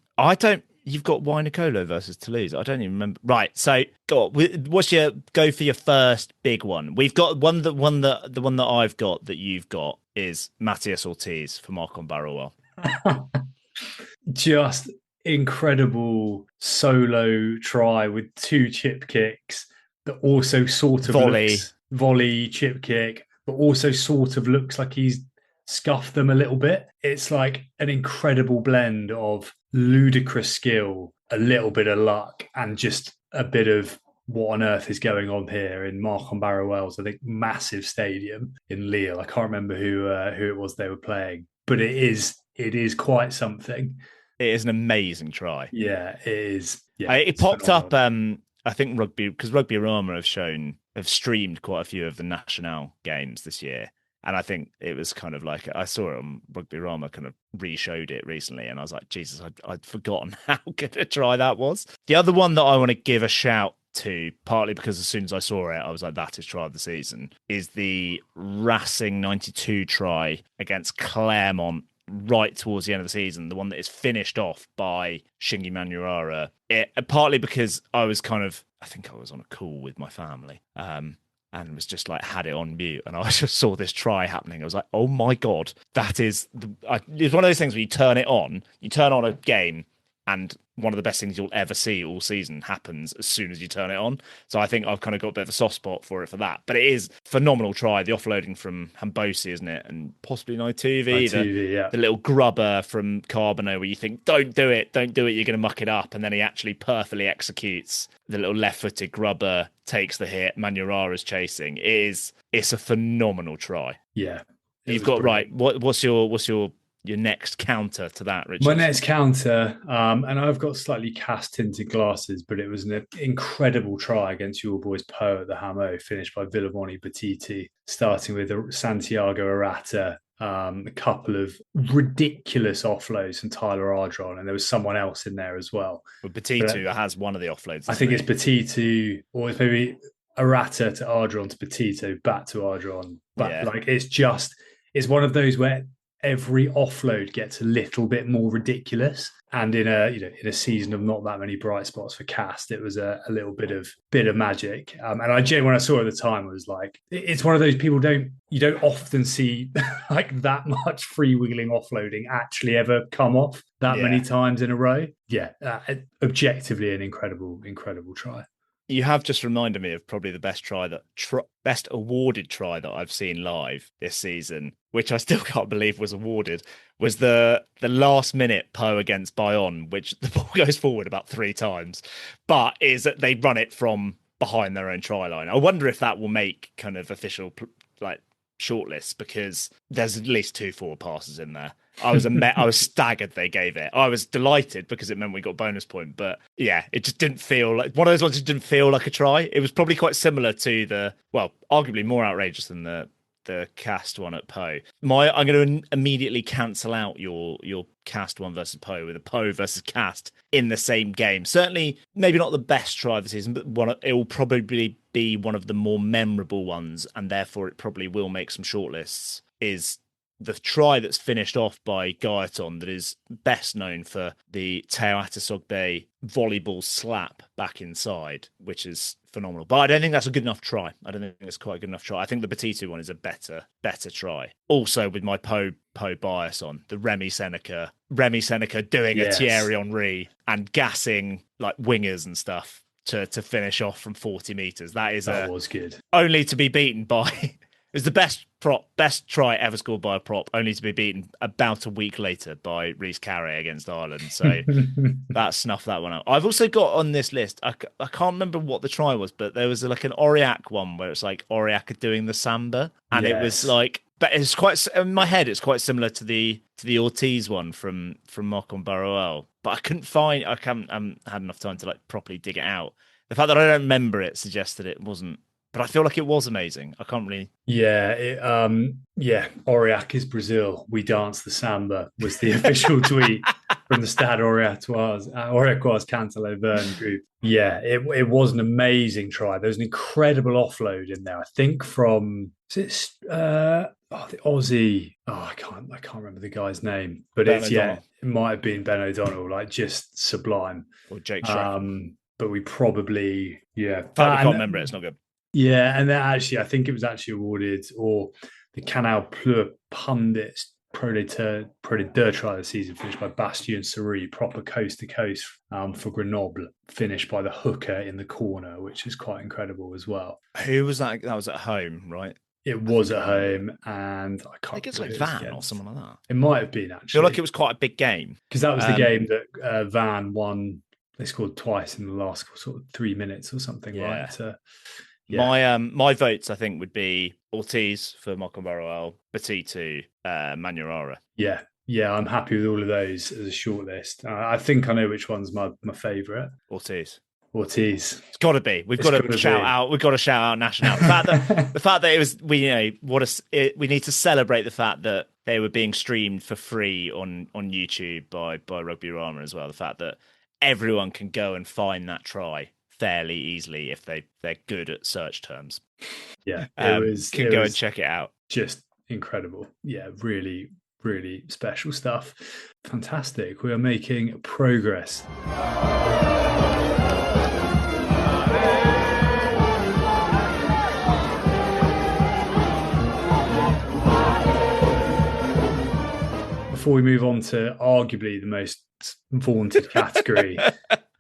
You've got Wainicolo versus Toulouse. I don't even remember. Right, so go for your first big one? We've got the one that I've got that you've got is Matthias Ortiz for Marcon Barrowell. Just incredible solo try with 2 chip kicks that also sort of volley chip kick, but also sort of looks like he's scuffed them a little bit. It's like an incredible blend of ludicrous skill, a little bit of luck, and just a bit of what on earth is going on here in Marcon Barrowell's, I think, massive stadium in Lille. I can't remember who it was they were playing, but it is quite something. It is an amazing try. Yeah, it is. Yeah, it popped phenomenal. Up. I think Rugby Rama have streamed quite a few of the national games this year. And I think it was kind of like, I saw it on Rugby Rama kind of re-showed it recently. And I was like, Jesus, I'd forgotten how good a try that was. The other one that I want to give a shout to, partly because as soon as I saw it, I was like, that is try of the season, is the Racing 92 try against Clermont right towards the end of the season, the one that is finished off by Shingi Manuara. Partly because I think I was on a call with my family. And was just like, had it on mute. And I just saw this try happening. I was like, oh my God, that is... it's one of those things where you turn on a game, and one of the best things you'll ever see all season happens as soon as you turn it on. So I think I've kind of got a bit of a soft spot for it for that. But it is a phenomenal try. The offloading from Hambosi, isn't it? And possibly Naituvi. The little grubber from Carbonneau where you think, don't do it, you're going to muck it up. And then he actually perfectly executes the little left-footed grubber, takes the hit, Manuara's chasing. It's a phenomenal try. Yeah. You've got, brilliant. Right, what's your next counter to that, Richard? My next counter, and I've got slightly cast tinted glasses, but it was an incredible try against your boys Poe at the Hamo, finished by Villamoni Batiti, starting with Santiago Arata, a couple of ridiculous offloads from Tyler Ardron, and there was someone else in there as well. But Batiti has one of the offloads. I think it's Batiti, or it's maybe Arata to Ardron to Batito, back to Ardron. But it's one of those where every offload gets a little bit more ridiculous, and in a season of not that many bright spots for Cast, it was a little bit of magic. And I genuinely, when I saw it at the time, I was like, it's one of those you don't often see like that much freewheeling offloading actually ever come off that many times in a row. Yeah, objectively an incredible try. You have just reminded me of probably the best best awarded try that I've seen live this season, which I still can't believe was awarded, was the last minute Poe against Bayonne, which the ball goes forward about 3 times, but is that they run it from behind their own try line. I wonder if that will make kind of official shortlists, because there's at least 2 forward passes in there. I was staggered they gave it. I was delighted because it meant we got bonus point, but yeah, it just didn't feel like one of those ones that didn't feel like a try. It was probably quite similar to arguably more outrageous than the Cast one at Poe. I'm going to immediately cancel out your Cast one versus Poe with a Poe versus Cast in the same game. Certainly, maybe not the best try of the season, but it will probably be one of the more memorable ones, and therefore it probably will make some shortlists. Is the try that's finished off by Gaetan, that is best known for the Teo Atasogbe volleyball slap back inside, which is phenomenal. But I don't think that's a good enough try. I don't think it's quite a good enough try. I think the Batito one is a better try. Also, with my Poe bias on, the Remy Seneca doing a Thierry Henry and gassing like wingers and stuff to finish off from 40 metres. That was good. Only to be beaten by It was the best try ever scored by a prop, only to be beaten about a week later by Rhys Carey against Ireland. So that snuffed that one out. I've also got on this list, I can't remember what the try was, but there was like an Aurillac one where it's like Aurillac doing the samba, and it was like, but it's quite in my head. It's quite similar to the Ortiz one from Malcolm Burrell, but I couldn't find. I haven't had enough time to like properly dig it out. The fact that I don't remember it suggests that it wasn't. But I feel like it was amazing. I can't really. Yeah, Aurillac is Brazil. We dance the samba was the official tweet from the Stade Aurillacois Cantal-Auvergne group. Yeah, it was an amazing try. There was an incredible offload in there. I think from the Aussie. Oh, I can't remember the guy's name, but it might have been Ben O'Donnell. Like just sublime. Or Jake Schreck. But we probably I can't remember it. It's not good. Yeah, and then actually, I think it was actually awarded, or the Canal Plus Pundits Pro de Deux try of the season, finished by Bastien Seri, proper coast to coast for Grenoble, finished by the hooker in the corner, which is quite incredible as well. Who was that? That was at home, right? It was at home, and I think it's like Van or something like that. It might have been, actually. I feel like it was quite a big game. Because that was the game that Van won. They scored twice in the last sort of 3 minutes or something, right? My votes, I think, would be Ortiz for Malcolm Burrell, Battitu, Manuara. Yeah, I'm happy with all of those as a shortlist. I think I know which one's my favourite. Ortiz. It's got to be. We've got to shout out. We've got to shout out National. The fact that it was. We need to celebrate the fact that they were being streamed for free on YouTube by Rugby Rama as well. The fact that everyone can go and find that try fairly easily if they're good at search terms. Yeah, go and check it out. Just incredible. Yeah, really, really special stuff. Fantastic. We are making progress. Before we move on to arguably the most vaunted category,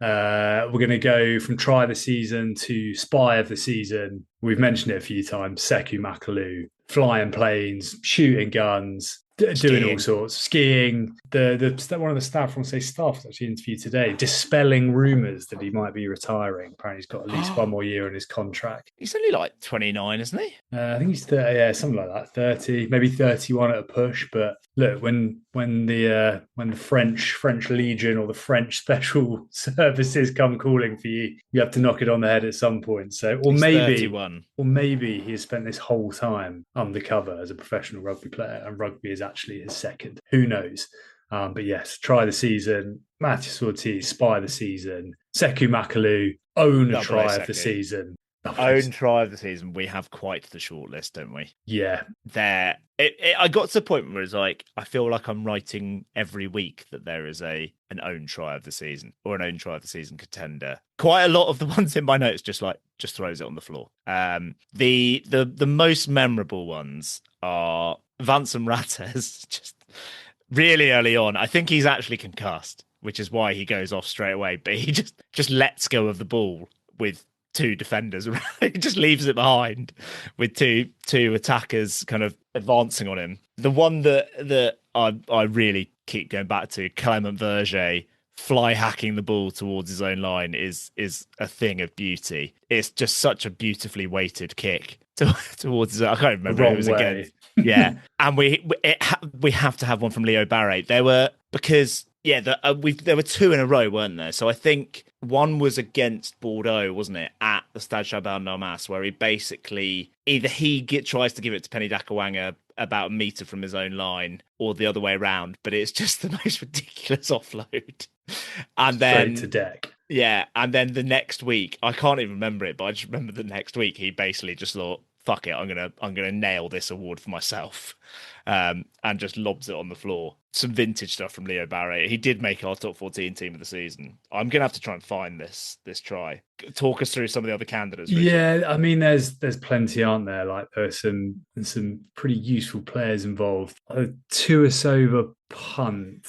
we're going to go from try of the season to spy of the season. We've mentioned it a few times. Sekou Makalu, flying planes, shooting guns, doing all sorts, skiing. One of the staff from staff was actually interviewed today, dispelling rumours that he might be retiring. Apparently, he's got at least one more year in his contract. He's only like 29, isn't he? I think he's 30, yeah, something like that. 30, maybe 31 at a push. But look, when the French Legion or the French Special Services come calling for you, you have to knock it on the head at some point. So, or maybe he has spent this whole time undercover as a professional rugby player, and rugby is actually his second. Who knows? But yes, try the season. Matthias Ortiz, spy the season. Sekou Makalu, own a try of the season. Own try of the season. We have quite the short list, don't we? Yeah. I got to the point where it's like, I feel like I'm writing every week that there is an own try of the season or an own try of the season contender. Quite a lot of the ones in my notes just throws it on the floor. The most memorable ones are Vincent Rattez, just really early on. I think he's actually concussed, which is why he goes off straight away. But he just lets go of the ball with two defenders. He just leaves it behind with two attackers kind of advancing on him. The one that I really keep going back to, Clement Verger fly hacking the ball towards his own line is a thing of beauty. It's just such a beautifully weighted kick towards his own. I can't remember who it was against. Yeah, and we have to have one from Leo Barre. There were there were two in a row, weren't there? So I think one was against Bordeaux, wasn't it, at the Stade Chabert-Normas, where he basically tries to give it to Penny Dakawanga about a metre from his own line, or the other way around. But it's just the most ridiculous offload. And then straight to deck. Yeah, and then the next week, I can't even remember it, but I just remember the next week he basically just thought, fuck it, I'm gonna nail this award for myself. and just lobs it on the floor. Some vintage stuff from Leo Barre. He did make our top 14 team of the season. I'm gonna have to try and find this try. Talk us through some of the other candidates, Richard. Yeah, I mean, there's plenty, aren't there? Like there's some pretty useful players involved. Tuasova punt.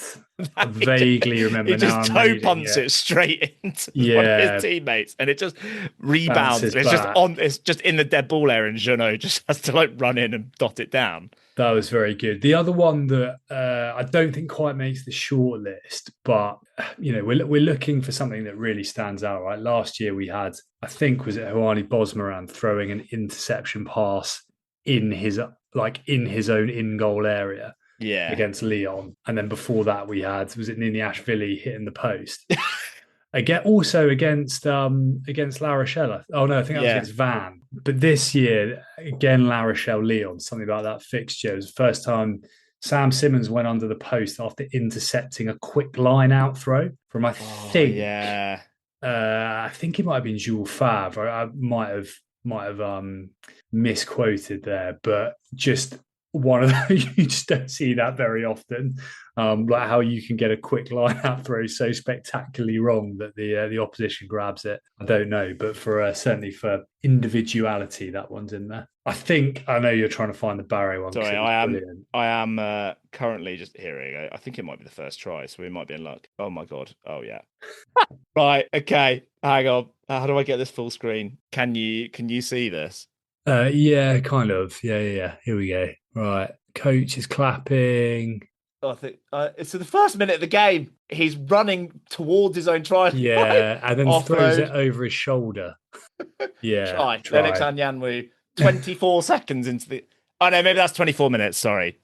I vaguely remember he just now. toe punts it straight into one of his teammates, and it just rebounds. It's just in the dead ball area, and Jeannot just has to like run in and dot it down. That was very good. The other one that I don't think quite makes the short list, but we're looking for something that really stands out. Right, last year we had, I think, was it Ioannis Bosmaran throwing an interception pass in his own in-goal area, against Lyon, and then before that we had, was it Niniashvili hitting the post? Also against La Rochelle. Oh no, I think that was against Van. But this year, again, La Rochelle Lyon, something about that fixture. It was the first time Sam Simmons went under the post after intercepting a quick line out throw from I think it might have been Jules Favre. I might have misquoted there, but just one of those, you just don't see that very often. Like how you can get a quick line out throw so spectacularly wrong that the opposition grabs it. I don't know, but for certainly for individuality, that one's in there. I know you're trying to find the Barre one. Sorry, I am currently just here. I think it might be the first try, so we might be in luck. Oh my god! Oh yeah. Right. Okay. Hang on. How do I get this full screen? Can you see this? Yeah, kind of. Yeah. Here we go. Right. Coach is clapping. I think so. The first minute of the game, he's running towards his own try. Yeah, and then throws it over his shoulder. Yeah. Try. Lennox Anyanwu, 24 seconds into the... Oh, no, maybe that's 24 minutes. Sorry.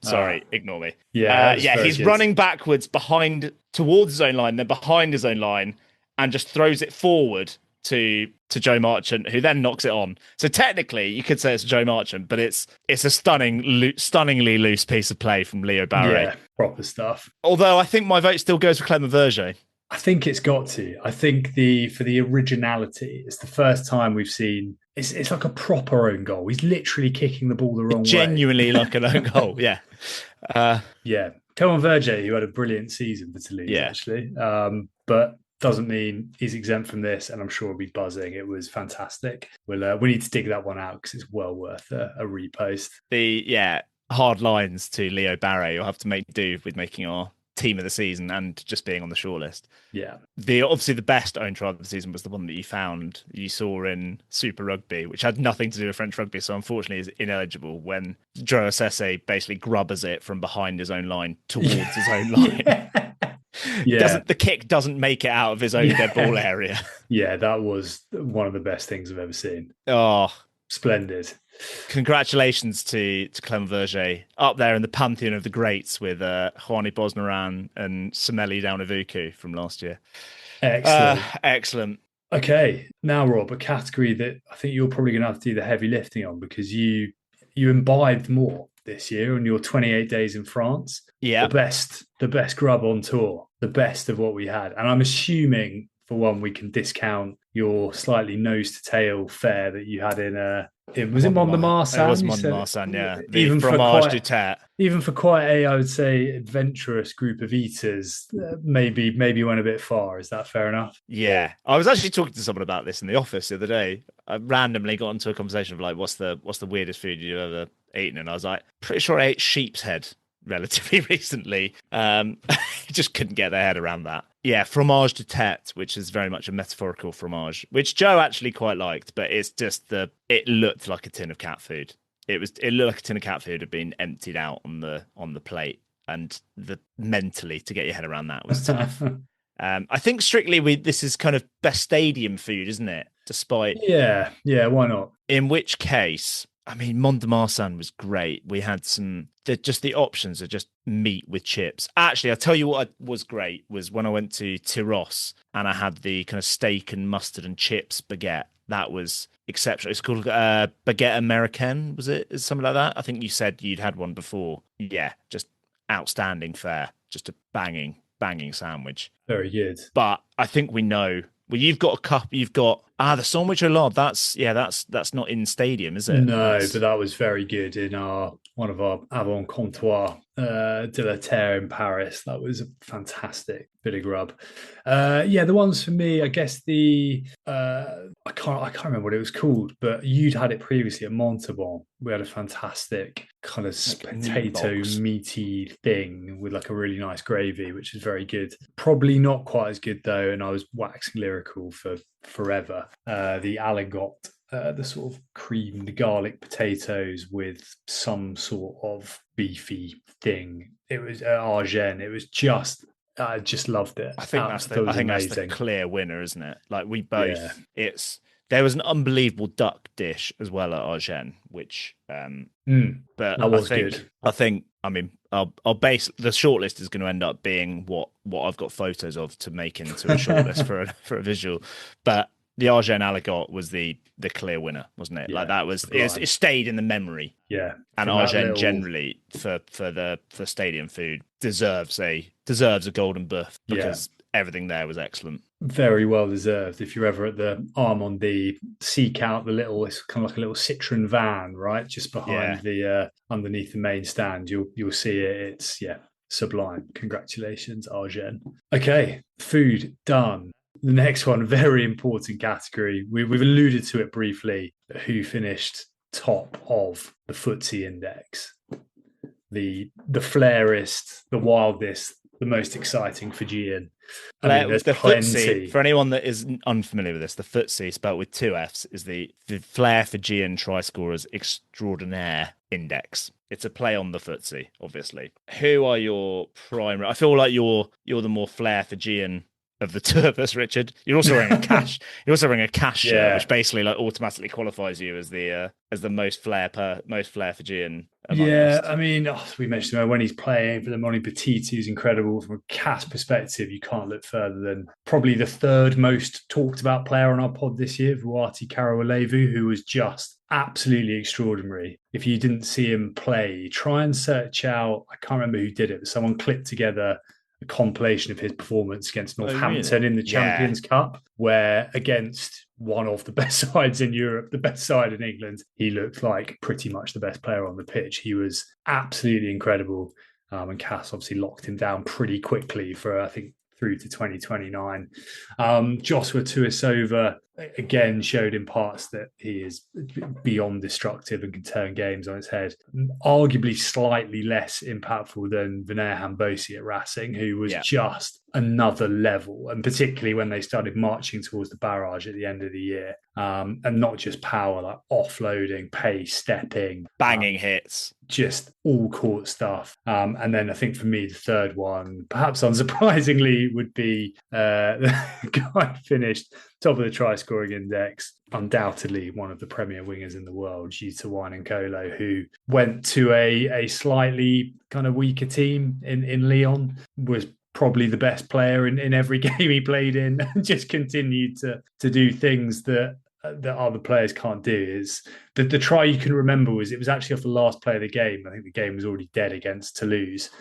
Ignore me. Yeah. He's running backwards towards his own line, then behind his own line, and just throws it forward to Joe Marchant, who then knocks it on. So technically, you could say it's Joe Marchant, but it's a stunningly loose piece of play from Leo Barre. Yeah, proper stuff. Although I think my vote still goes for Clement Verger. I think it's got to. I think for the originality, it's the first time we've seen. It's like a proper own goal. He's literally kicking the ball the wrong way. Genuinely like an own goal. Yeah. Yeah. Clement Verger, who had a brilliant season for Toulouse, actually. But doesn't mean he's exempt from this, and I'm sure he'll be buzzing. It was fantastic. We need to dig that one out because it's well worth a repost. Hard lines to Leo Barre. You'll have to make do with making our team of the season and just being on the shortlist. Yeah. Obviously the best own try of the season was the one that you saw in Super Rugby, which had nothing to do with French Rugby, so unfortunately is ineligible when Joe Assese basically grubbers it from behind his own line towards his own line. The kick doesn't make it out of his own dead ball area. Yeah, that was one of the best things I've ever seen. Oh, splendid. Congratulations to Clement Verger, up there in the pantheon of the greats with Ioannis Bosmaran and Semeli Daunivuku from last year. Excellent. Okay, now Rob, a category that I think you're probably going to have to do the heavy lifting on because you imbibed more this year on your 28 days in France. Yeah, the best grub on tour, the best of what we had, and I'm assuming for one we can discount your slightly nose to tail fare that you had in was it Mont-de-Marsan? It was Mont-de-Marsan, yeah. Even fromage du tête. Even for quite I would say, adventurous group of eaters, maybe went a bit far. Is that fair enough? Yeah. I was actually talking to someone about this in the office the other day. I randomly got into a conversation of like, what's the weirdest food you've ever eaten? And I was like, pretty sure I ate sheep's head relatively recently. Just couldn't get their head around that. Yeah, fromage de tête, which is very much a metaphorical fromage, which Joe actually quite liked, but it's just it looked like a tin of cat food. It looked like a tin of cat food had been emptied out on the plate, and mentally to get your head around that was tough. I think strictly this is kind of best stadium food, isn't it? Despite why not? In which case, I mean, Mont-de-Marsan was great. We had the options are just meat with chips. Actually, I'll tell you what was great was when I went to Tyros and I had the kind of steak and mustard and chips baguette. That was exceptional. It's called baguette Americaine, was it? Is something like that? I think you said you'd had one before. Yeah, just outstanding fare. Just a banging sandwich. Very good. But I think we know. Well, you've got The sandwich au lard. That's not in stadium, is it? No, but that was very good in one of our avant comptoir de la Terre in Paris. That was a fantastic bit of grub. The ones for me, I guess I can't remember what it was called, but you'd had it previously at Montauban. We had a fantastic kind of potato meaty thing with like a really nice gravy, which is very good. Probably not quite as good though, and I was waxing lyrical for forever. The aligot. The sort of creamed garlic potatoes with some sort of beefy thing. It was Argent. It was I just loved it. I think that's the clear winner, isn't it? Like we both, there was an unbelievable duck dish as well at Argent, which, but that was good. I'll base the shortlist is going to end up being what I've got photos of to make into a shortlist for a visual, but. The Argent aligot was the clear winner, wasn't it? Like that was it stayed in the memory. Yeah. And Argent generally for stadium food deserves a Golden Boeuf because everything there was excellent. Very well deserved. If you're ever at the Armandie, seek out it's kind of like a little Citroen van, right? Just behind the underneath the main stand. You'll see it. It's sublime. Congratulations, Argent. Okay, food done. The next one, very important category. We've alluded to it briefly. Who finished top of the FTSE index? The flairest, the wildest, the most exciting Fijian. There's the plenty. FTSE, for anyone that is unfamiliar with this, the FTSE, spelled with 2 Fs, is the Flair Fijian Try Scorers Extraordinaire Index. It's a play on the FTSE, obviously. Who are your primary? I feel like you're the more Flair Fijian of the two of us, Richard. You're also wearing a cash. You're also wearing a cash shirt, which basically like automatically qualifies you as the most flair Fijian. We mentioned when he's playing for the Moni Petit, who's incredible from a cash perspective. You can't look further than probably the third most talked about player on our pod this year, Vuati Karoalevu, who was just absolutely extraordinary. If you didn't see him play, try and search out. I can't remember who did it, but someone clipped together a compilation of his performance against Northampton in the Champions Cup, where against one of the best sides in Europe, the best side in England, he looked like pretty much the best player on the pitch. He was absolutely incredible. And Cass obviously locked him down pretty quickly for, I think, through to 2029. Joshua Tuisova, again, showed in parts that he is beyond destructive and can turn games on its head. Arguably slightly less impactful than Vinay Hambosi at Racing, who was just another level, and particularly when they started marching towards the barrage at the end of the year. And not just power, like offloading, pace, stepping. Banging hits. Just all court stuff. And then I think for me, the third one, perhaps unsurprisingly, would be the guy finished top of the try scoring index, undoubtedly one of the premier wingers in the world, Jita Wainenkolo, who went to a slightly kind of weaker team in Lyon, was probably the best player in every game he played in, and just continued to do things that other players can't do. Is the try you can remember was it was actually off the last play of the game. I think the game was already dead against Toulouse,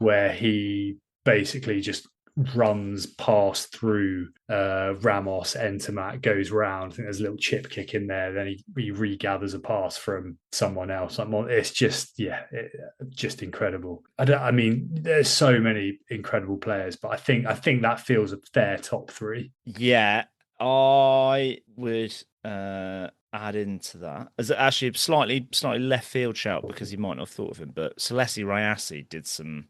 where he basically just runs past through Ramos, Entermat, goes round. I think there's a little chip kick in there. Then he regathers a pass from someone else. It's just, just incredible. There's so many incredible players, but I think that feels a fair top three. Yeah, I would add into that as actually a slightly left field shout because you might not have thought of him, but Celeste Rayassi did some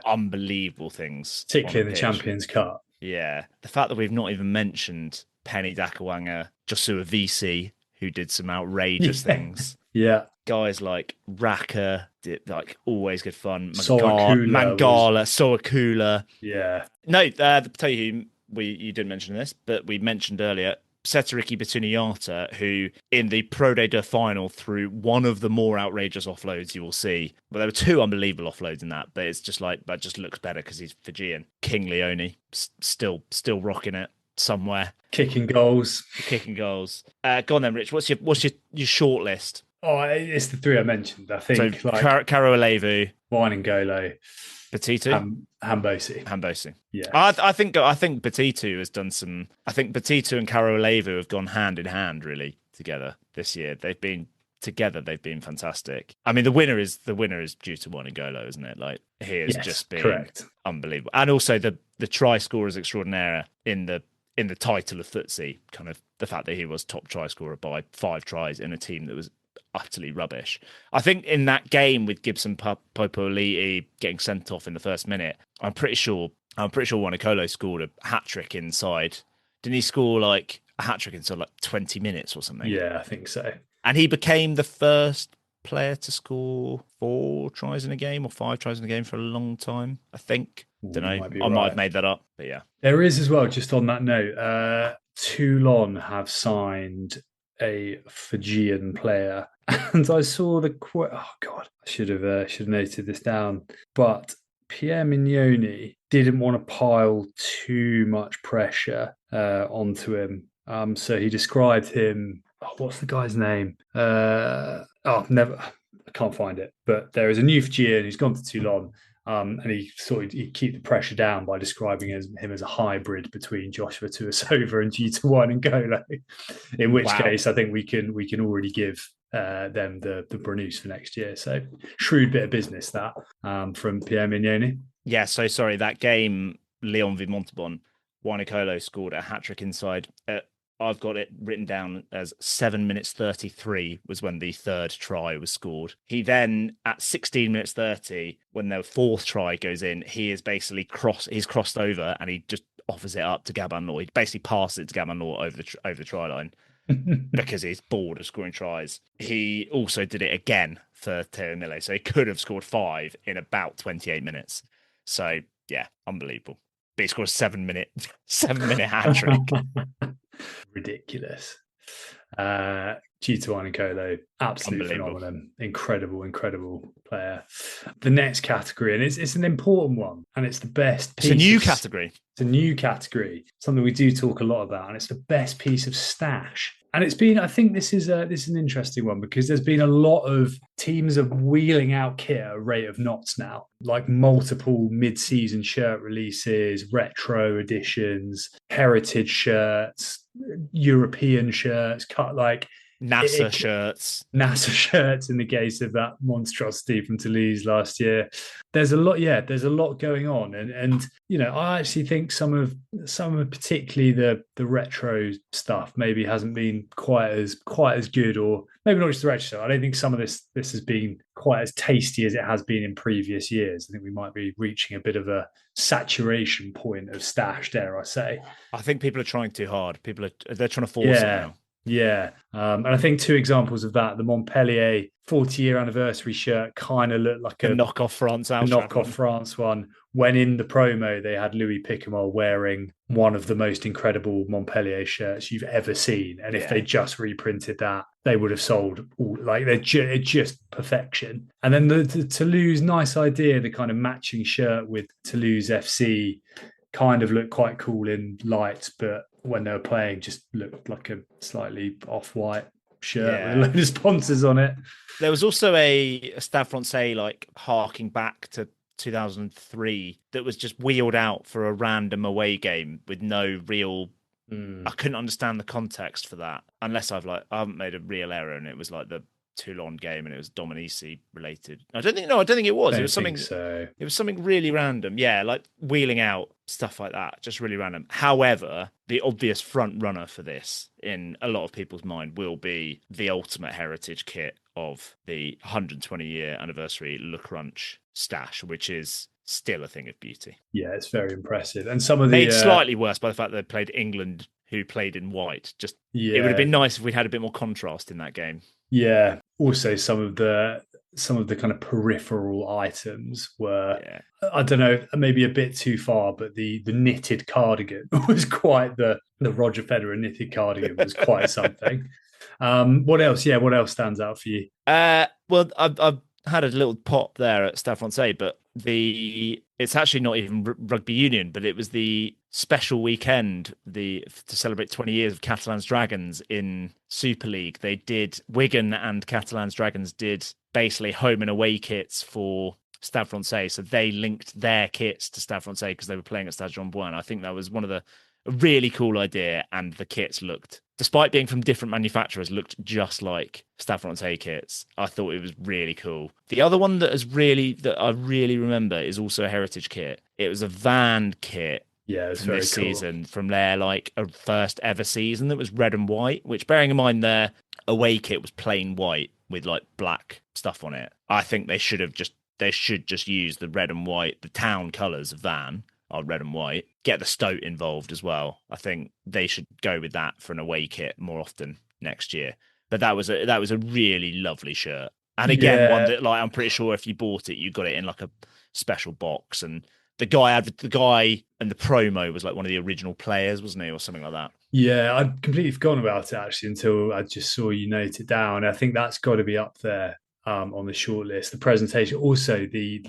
unbelievable things, particularly in the Champions Cup. Yeah, the fact that we've not even mentioned Penny Dakawanga, Joshua VC, who did some outrageous things. Yeah, guys like Raka did like always good fun. Mangala, Soakula. Yeah, no, tell you who you didn't mention this, but we mentioned earlier. Setariki Betuniata, who in the Pro Day 2 final threw one of the more outrageous offloads you will see. But there were two unbelievable offloads in that, but it's just like that just looks better because he's Fijian. King Leone still rocking it somewhere. Kicking goals. Go on then, Rich. What's your short list? Oh, it's the three I mentioned. I think so Karoalevu, Wainenkolo, Petit-Fours? Hambosi. Hambosi. Yeah. I think Petit-Fours has done some. I think Petit-Fours and Carolevu have gone hand in hand really together this year. They've been together. They've been fantastic. I mean, the winner is due to Wanigolo, isn't it? Like he has just been correct. Unbelievable. And also the try scorers extraordinaire in the title of FTSE, kind of the fact that he was top try scorer by 5 tries in a team that was utterly rubbish. I think in that game with Gibson Popoli'i getting sent off in the first minute, I'm pretty sure Wanakolo scored a hat trick inside. Didn't he score like a hat trick inside like 20 minutes or something? Yeah, I think so. And he became the first player to score 4 tries in a game or 5 tries in a game for a long time, I think. Don't know. I might have made that up, but yeah. There is as well, just on that note, Toulon have signed a Fijian player, and I saw the quote. Oh God, I should have noted this down. But Pierre Mignoni didn't want to pile too much pressure onto him, so he described him. Oh, what's the guy's name? Never. I can't find it. But there is a new Fijian who's gone to Toulon. And he keep the pressure down by describing him as a hybrid between Joshua Tuasova and G2 N'Golo. In which case, I think we can already give them the Brunus for next year. So shrewd bit of business that from Pierre Mignoni. Yeah. So sorry, that game, Lyon v Montauban, Wanakolo scored a hat trick inside. I've got it written down as 7 minutes 33 was when the 3rd try was scored. He then, at 16 minutes 30, when the 4th try goes in, he is basically crossed over and he just offers it up to Gabin Law. He basically passes it to Gabin Law over the try line because he's bored of scoring tries. He also did it again for Teo Mille, so he could have scored 5 in about 28 minutes. So, yeah, unbelievable. But he scored a 7 minute hat trick. Ridiculous. G2 N'Golo, absolute phenomenon. Incredible player. The next category, and it's an important one, and it's the best. It's a new category. It's a new category, something we do talk a lot about, and it's the best piece of stash. And it's been, I think this is an interesting one because there's been a lot of teams are wheeling out kit at a rate of knots now, like multiple mid-season shirt releases, retro editions, heritage shirts, European shirts, cut like NASA shirts in the case of that monstrosity from Toulouse last year. There's a lot going on, and you know, I actually think some of particularly the retro stuff maybe hasn't been quite as good, or maybe not just the retro stuff. I don't think some of this has been quite as tasty as it has been in previous years. I think we might be reaching a bit of a saturation point of stash, dare I say. I think people are trying too hard. They're trying to force it now. Yeah. And I think 2 examples of that, the Montpellier 40-year anniversary shirt kind of looked like a knockoff France one. When in the promo, they had Louis Picamol wearing one of the most incredible Montpellier shirts you've ever seen. And if they just reprinted that, they would have sold all, like it's just perfection. And then the Toulouse, nice idea, the kind of matching shirt with Toulouse FC kind of looked quite cool in lights, but when they were playing just looked like a slightly off-white shirt with a load of sponsors on it. There was also a Stade Francais like harking back to 2003 that was just wheeled out for a random away game with no real I couldn't understand the context for that unless I haven't made a real error and it was like the Toulon game and it was Dominici related. I don't think it was. It was something. It was something really random. Yeah, like wheeling out stuff like that, just really random. However, the obvious front runner for this, in a lot of people's mind, will be the ultimate heritage kit of the 120-year anniversary Le Crunch stash, which is still a thing of beauty. Yeah, it's very impressive, and some of made slightly worse by the fact that they played England, who played in white. It would have been nice if we had a bit more contrast in that game. Yeah. Also, some of the kind of peripheral items were, I don't know, maybe a bit too far, but the knitted cardigan was quite the Roger Federer knitted cardigan was quite something. What else? Yeah, what else stands out for you? Well, I've had a little pop there at Stade Francais, but it's actually not even rugby union, but it was the special weekend to celebrate 20 years of Catalans Dragons in Super League. They did, Wigan and Catalans Dragons did basically home and away kits for Stade Francais, so they linked their kits to Stade Francais because they were playing at Stade Jean-Bouin. I think that was a really cool idea, and the kits looked, despite being from different manufacturers, looked just like Stade Francais kits. I thought it was really cool. The other one that I really remember is also a heritage kit. It was a Van kit. Yeah, it's from very this cool. season, from their like a first ever season that was red and white, which, bearing in mind their away kit was plain white with like black stuff on it. I think they should just use the red and white. The town colours of Van are red and white. Get the Stoat involved as well. I think they should go with that for an away kit more often next year. But that was a really lovely shirt. And again, one that, like, I'm pretty sure if you bought it, you got it in like a special box, and the guy and the promo was like one of the original players, wasn't he, or something like that? Yeah, I'd completely forgotten about it actually until I just saw you note it down. I think that's got to be up there on the short list. The presentation, also the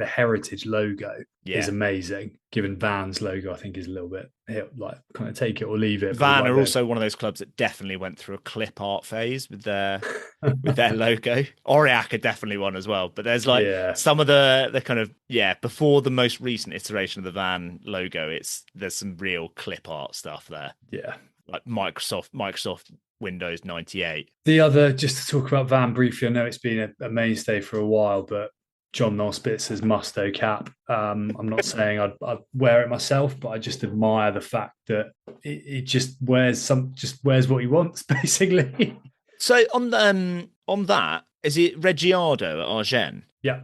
heritage logo is amazing. Given Van's logo, I think is a little bit like kind of take it or leave it. Van are also one of those clubs that definitely went through a clip art phase with their logo. Aurillac are definitely one as well. But there's some of the kind of before the most recent iteration of the Van logo, there's some real clip art stuff there. Yeah, like Microsoft Windows 98. The other, just to talk about Van briefly, I know it's been a mainstay for a while, but John Noel Spitzer's Musto cap. I'm not saying I'd wear it myself, but I just admire the fact that it just wears what he wants, basically. So on that, is it Reggiardo at Argent? Yeah,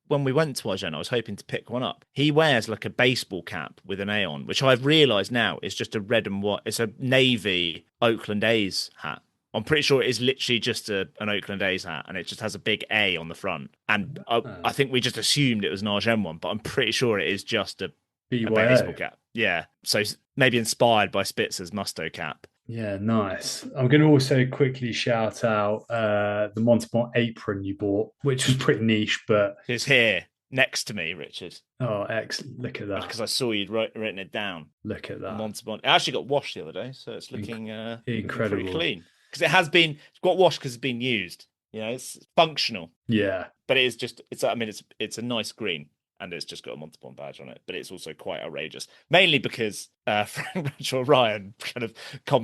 when we went to Argent, I was hoping to pick one up. He wears like a baseball cap with an A on, which I've realised now is just a red and white. It's a navy Oakland A's hat. I'm pretty sure it is literally just an Oakland A's hat, and it just has a big A on the front. And I think we just assumed it was an Argent one, but I'm pretty sure it is just a baseball cap. Yeah, so maybe inspired by Spitzer's Musto cap. Yeah, nice. I'm going to also quickly shout out the Montauban apron you bought, which was pretty niche, but it's here next to me, Richard. Oh, excellent! Look at that. Because I saw you'd written it down. Look at that. Montauban. It actually got washed the other day, so it's looking incredible, pretty clean. Because it's got washed because it's been used. You know, it's functional. Yeah, but it's a nice green. And it's just got a Montauban badge on it, but it's also quite outrageous. Mainly because Frank Ryan kind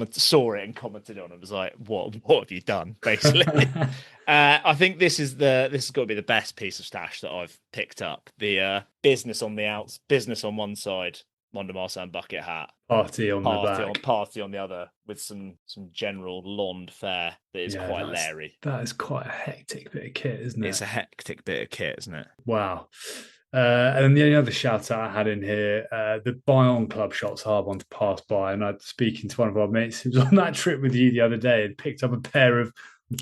of saw it and commented on it. Was like, "What have you done?" Basically, I think this has got to be the best piece of stash that I've picked up. The business on the outs, business on one side, Mont de Marsan bucket hat, party on the back, party on the other, with some general Lond fare that is quite leery. That is quite a hectic bit of kit, isn't it? It's a hectic bit of kit, isn't it? Wow. And then the only other shout out I had in here, the Bayonne Club shop's a hard one to pass by. And I'm speaking to one of our mates who was on that trip with you the other day and picked up a pair of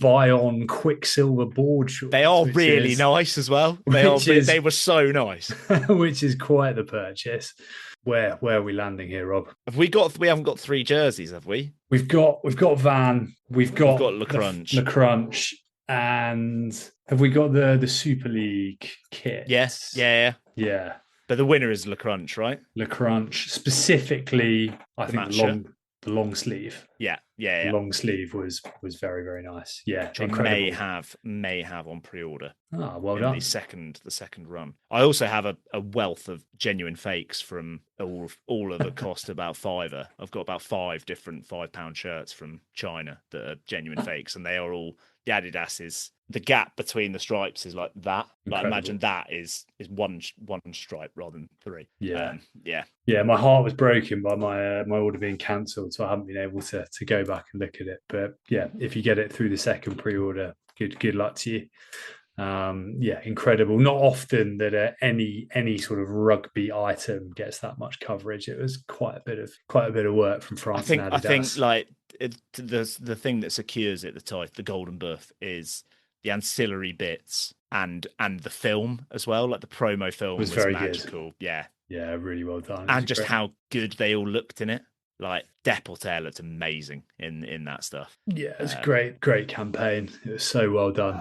Bayonne Quicksilver board shorts. They are really nice as well. They were so nice. Which is quite the purchase. Where are we landing here, Rob? We haven't got 3 jerseys, have we? We've got Van, we've got Le Crunch. Le Crunch. And have we got the Super League kit? Yes. Yeah. But the winner is Le Crunch, right? Le Crunch. Specifically, I think the long sleeve. Yeah. The long sleeve was very, very nice. Yeah. Which I may have on pre-order. Ah, well done. The second run. I also have a wealth of genuine fakes from all of the cost about £5. I've got about 5 different £5 shirts from China that are genuine fakes, and they are all the Adidas is the gap between the stripes is like that. Like, imagine that is one stripe rather than 3. Yeah. Yeah, my heart was broken by my order being cancelled, so I haven't been able to go back and look at it. But yeah, if you get it through the second pre-order, good luck to you. Incredible. Not often that any sort of rugby item gets that much coverage. It was quite a bit of work from France. I think like the thing that secures it, the Golden Boeuf, is the ancillary bits and the film as well. Like the promo film was very magical. Good. Yeah, really well done. And just how good they all looked in it. Like Deporter looked amazing in that stuff. Yeah, it's a great campaign. It was so well done.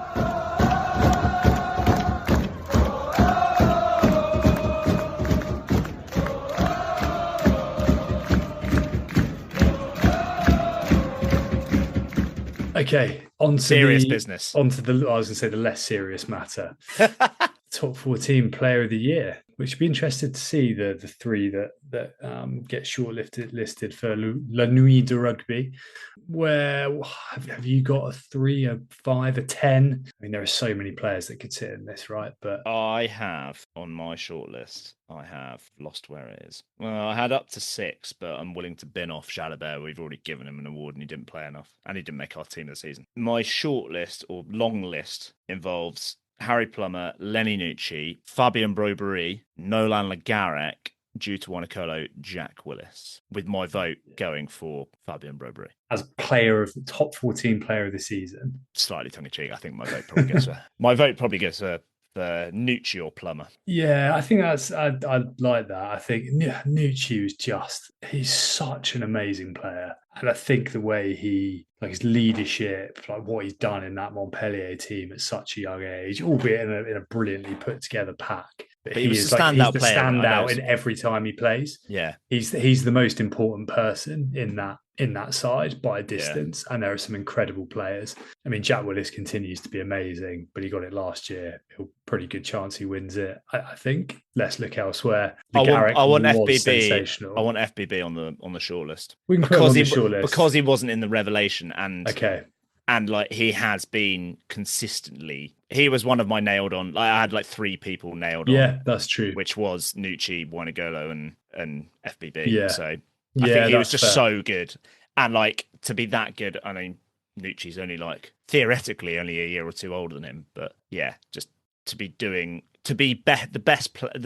Okay, onto Serious business. I was going to say the less serious matter. Top 14 player of the year, which would be interested to see the three that get shortlisted listed for La Nuit de Rugby. Where have you got a 3, a 5, a 10? I mean, there are so many players that could sit in this, right? But I have on my shortlist, I have lost where it is. Well, I had up to 6, but I'm willing to bin off Jalabert. We've already given him an award and he didn't play enough. And he didn't make our team of the season. My shortlist or long list involves Harry Plummer, Lenny Nucci, Fabian Brobery, Nolan Le Garrec, Juta Wanakolo, Jack Willis, with my vote going for Fabian Brobery. As player of the top 14 player of the season. Slightly tongue-in-cheek, I think my vote probably goes for Nucci or Plummer. Yeah, I think I'd like that. I think Nucci was he's such an amazing player. And I think the way his leadership, like what he's done in that Montpellier team at such a young age, albeit in a brilliantly put together pack. But he is he's the standout in every time he plays. Yeah. He's the most important person in that side by a distance. Yeah. And there are some incredible players. I mean, Jack Willis continues to be amazing, but he got it last year. Pretty good chance he wins it, I think. Let's look elsewhere. I want FBB. Sensational. I want FBB on the shortlist. We can put him on the shortlist because he wasn't in the revelation and okay. And like he has been consistently, he was one of my nailed on. Like I had like 3 people nailed on. Yeah, that's true. Which was Nucci, Wanagolo, and FBB. Yeah. So I think he was just so good. And like to be that good, I mean, Nucci's only like theoretically only a year or 2 older than him, but yeah, just to be the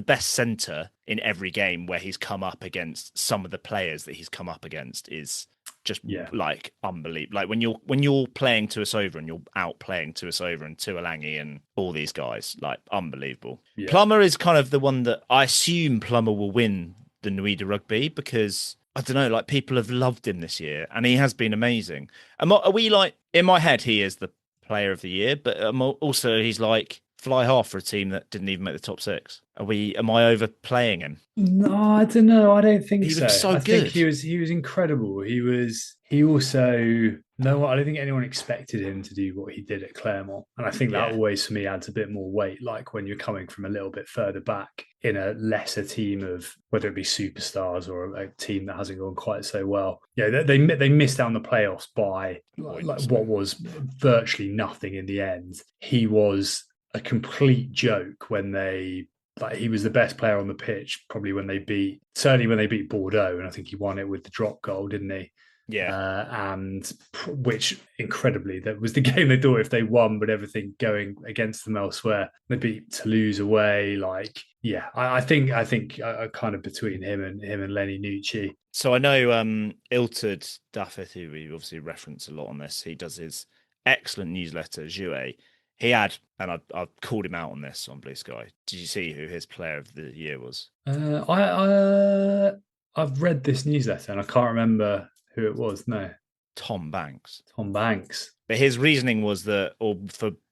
best centre in every game where he's come up against some of the players that he's come up against is just like unbelievable. Like when you're playing Tuisover and you're out playing Tuisover and Tuolangi and all these guys, like unbelievable. Yeah. Plummer is kind of the one that I assume Plummer will win the Nuit de Rugby because I don't know, like people have loved him this year and he has been amazing. Are we like in my head he is the player of the year, but also he's like fly half for a team that didn't even make the top 6. Am I overplaying him? No, I don't know. I don't think so. He was so good. I think he was incredible. He also I don't think anyone expected him to do what he did at Clermont. And I think that always for me adds a bit more weight, like when you're coming from a little bit further back in a lesser team of whether it be superstars or a team that hasn't gone quite so well. Yeah, they missed out on the playoffs by like what was virtually nothing in the end. He was a complete joke when he was the best player on the pitch, probably when they beat Bordeaux, and I think he won it with the drop goal, didn't he? Yeah. And which incredibly, that was the game they thought if they won, but everything going against them elsewhere. They beat Toulouse away. Like, yeah, I think kind of between him and Lenny Nucci. So I know Iltud Daffeth, who we obviously reference a lot on this, he does his excellent newsletter, Jouet. He had, and I've called him out on this on Blue Sky. Did you see who his player of the year was? I've read this newsletter and I can't remember who it was. No, Tom Banks. But his reasoning was that,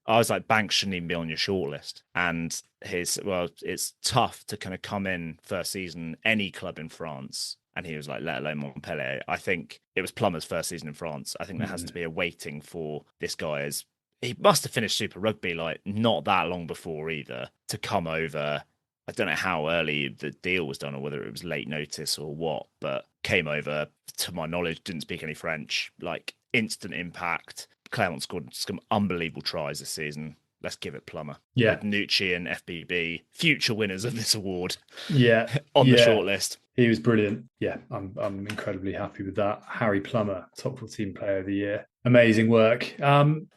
I was like, Banks shouldn't even be on your shortlist. And it's tough to kind of come in first season any club in France. And he was like, let alone Montpellier. I think it was Plummer's first season in France. I think there has to be a waiting for this guy he must have finished Super Rugby like not that long before either to come over. I don't know how early the deal was done or whether it was late notice or what, but came over, to my knowledge, didn't speak any French, like instant impact. Clermont scored some unbelievable tries this season. Let's give it Plummer. Yeah. With Nucci and FBB, future winners of this award. Yeah. on the shortlist. He was brilliant. Yeah, I'm incredibly happy with that. Harry Plummer, top 14 player of the year. Amazing work.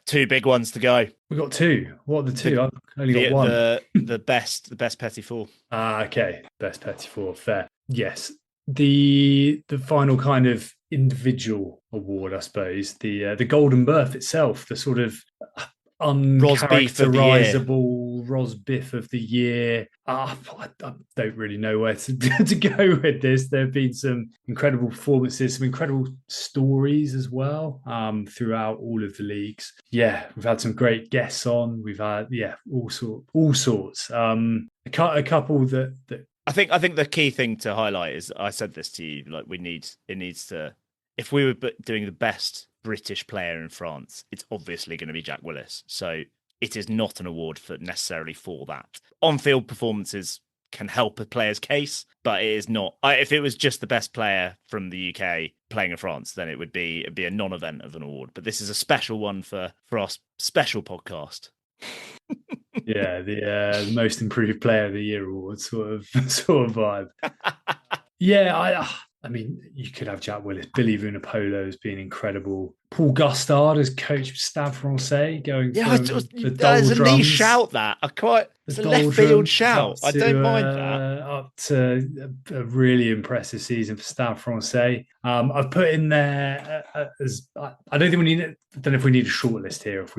2 big ones to go. We got 2. What are the 2? I've only got 1. The best Petit-Fours. Okay. Best Petit-Fours. Fair. Yes. The final kind of individual award, I suppose. The Golden Boeuf itself, the sort of uncharacterizable Rosbif of the year. I don't really know where to go with this. There have been some incredible performances, some incredible stories as well throughout all of the leagues. Yeah, we've had some great guests on. We've had all sorts. A couple that I think the key thing to highlight is, I said this to you, like it needs to, if we were doing the best British player in France, it's obviously going to be Jack Willis. So it is not an award necessarily for that. On-field performances can help a player's case, but it is not. If it was just the best player from the UK playing in France, then it'd be a non-event of an award. But this is a special one for our special podcast. Yeah, the most improved player of the year award sort of vibe. Yeah, I mean, you could have Jack Willis. Billy Vunipola has been incredible. Paul Gustard has coached Stade Francais, going from the there's a niche shout that it's a left field shout. I don't mind that. Up to a really impressive season for Stade Francais. I've put in there as I don't think we need. I don't know if we need a short list here. If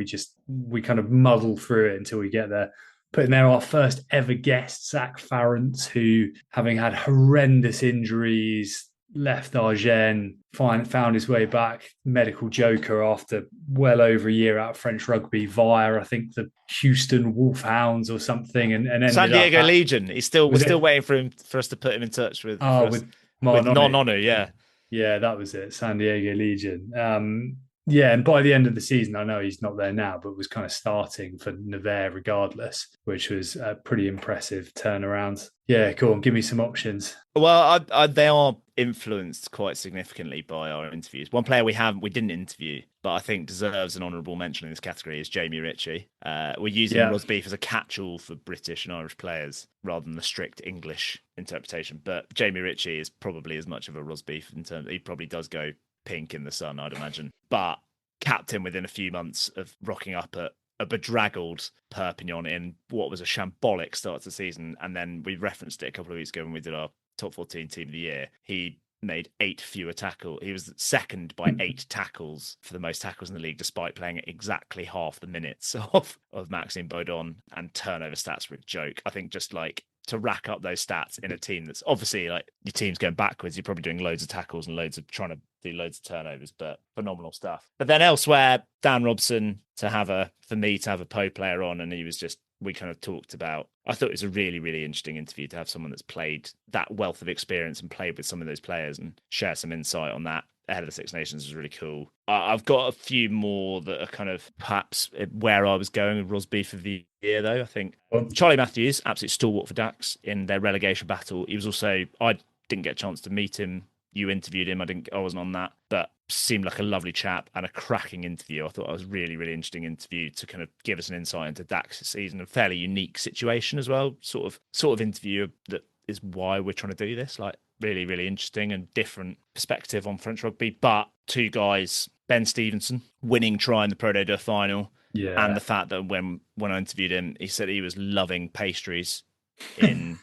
we kind of muddle through it until we get there. Put in there our first ever guest, Zach Farrance, who, having had horrendous injuries, left Agen, found his way back, medical joker after well over a year out of French Rugby via, I think, the Houston Wolfhounds or something, and ended San Diego up Legion. We're still waiting for us to put him in touch with Nonu. Yeah, yeah, that was it. San Diego Legion. Yeah, and by the end of the season, I know he's not there now, but was kind of starting for Nevers regardless, which was a pretty impressive turnaround. Yeah, go on, give me some options. Well, they are influenced quite significantly by our interviews. One player we didn't interview, but I think deserves an honourable mention in this category is Jamie Ritchie. We're using Rosbif as a catch-all for British and Irish players rather than the strict English interpretation. But Jamie Ritchie is probably as much of a Rosbif in terms. He probably does go pink in the sun, I'd imagine. But captain within a few months of rocking up at a bedraggled Perpignan in what was a shambolic start to the season. And then we referenced it a couple of weeks ago when we did our top 14 team of the year. He made 8 fewer tackles. He was second by 8 tackles for the most tackles in the league, despite playing exactly half the minutes of Maxime Baudon, and turnover stats were a joke. I think just like to rack up those stats in a team that's obviously like your team's going backwards, you're probably doing loads of tackles and trying to do loads of turnovers, but phenomenal stuff. But then elsewhere, Dan Robson to have a Poe player on, and we kind of talked about, I thought it was a really, really interesting interview to have someone that's played that wealth of experience and played with some of those players and share some insight on that ahead of the Six Nations was really cool. I've got a few more that are kind of perhaps where I was going with Rosbif of the year, though. I think Charlie Matthews, absolute stalwart for Dax in their relegation battle. He was also, I didn't get a chance to meet him. You interviewed him. I wasn't on that, but seemed like a lovely chap and a cracking interview. I thought it was a really, really interesting interview to kind of give us an insight into Dax's season, a fairly unique situation as well. Sort of interview that is why we're trying to do this. Like really, really interesting and different perspective on French rugby. But 2 guys, Ben Stevenson winning try in the Pro Deux final, and the fact that when I interviewed him, he said he was loving pastries in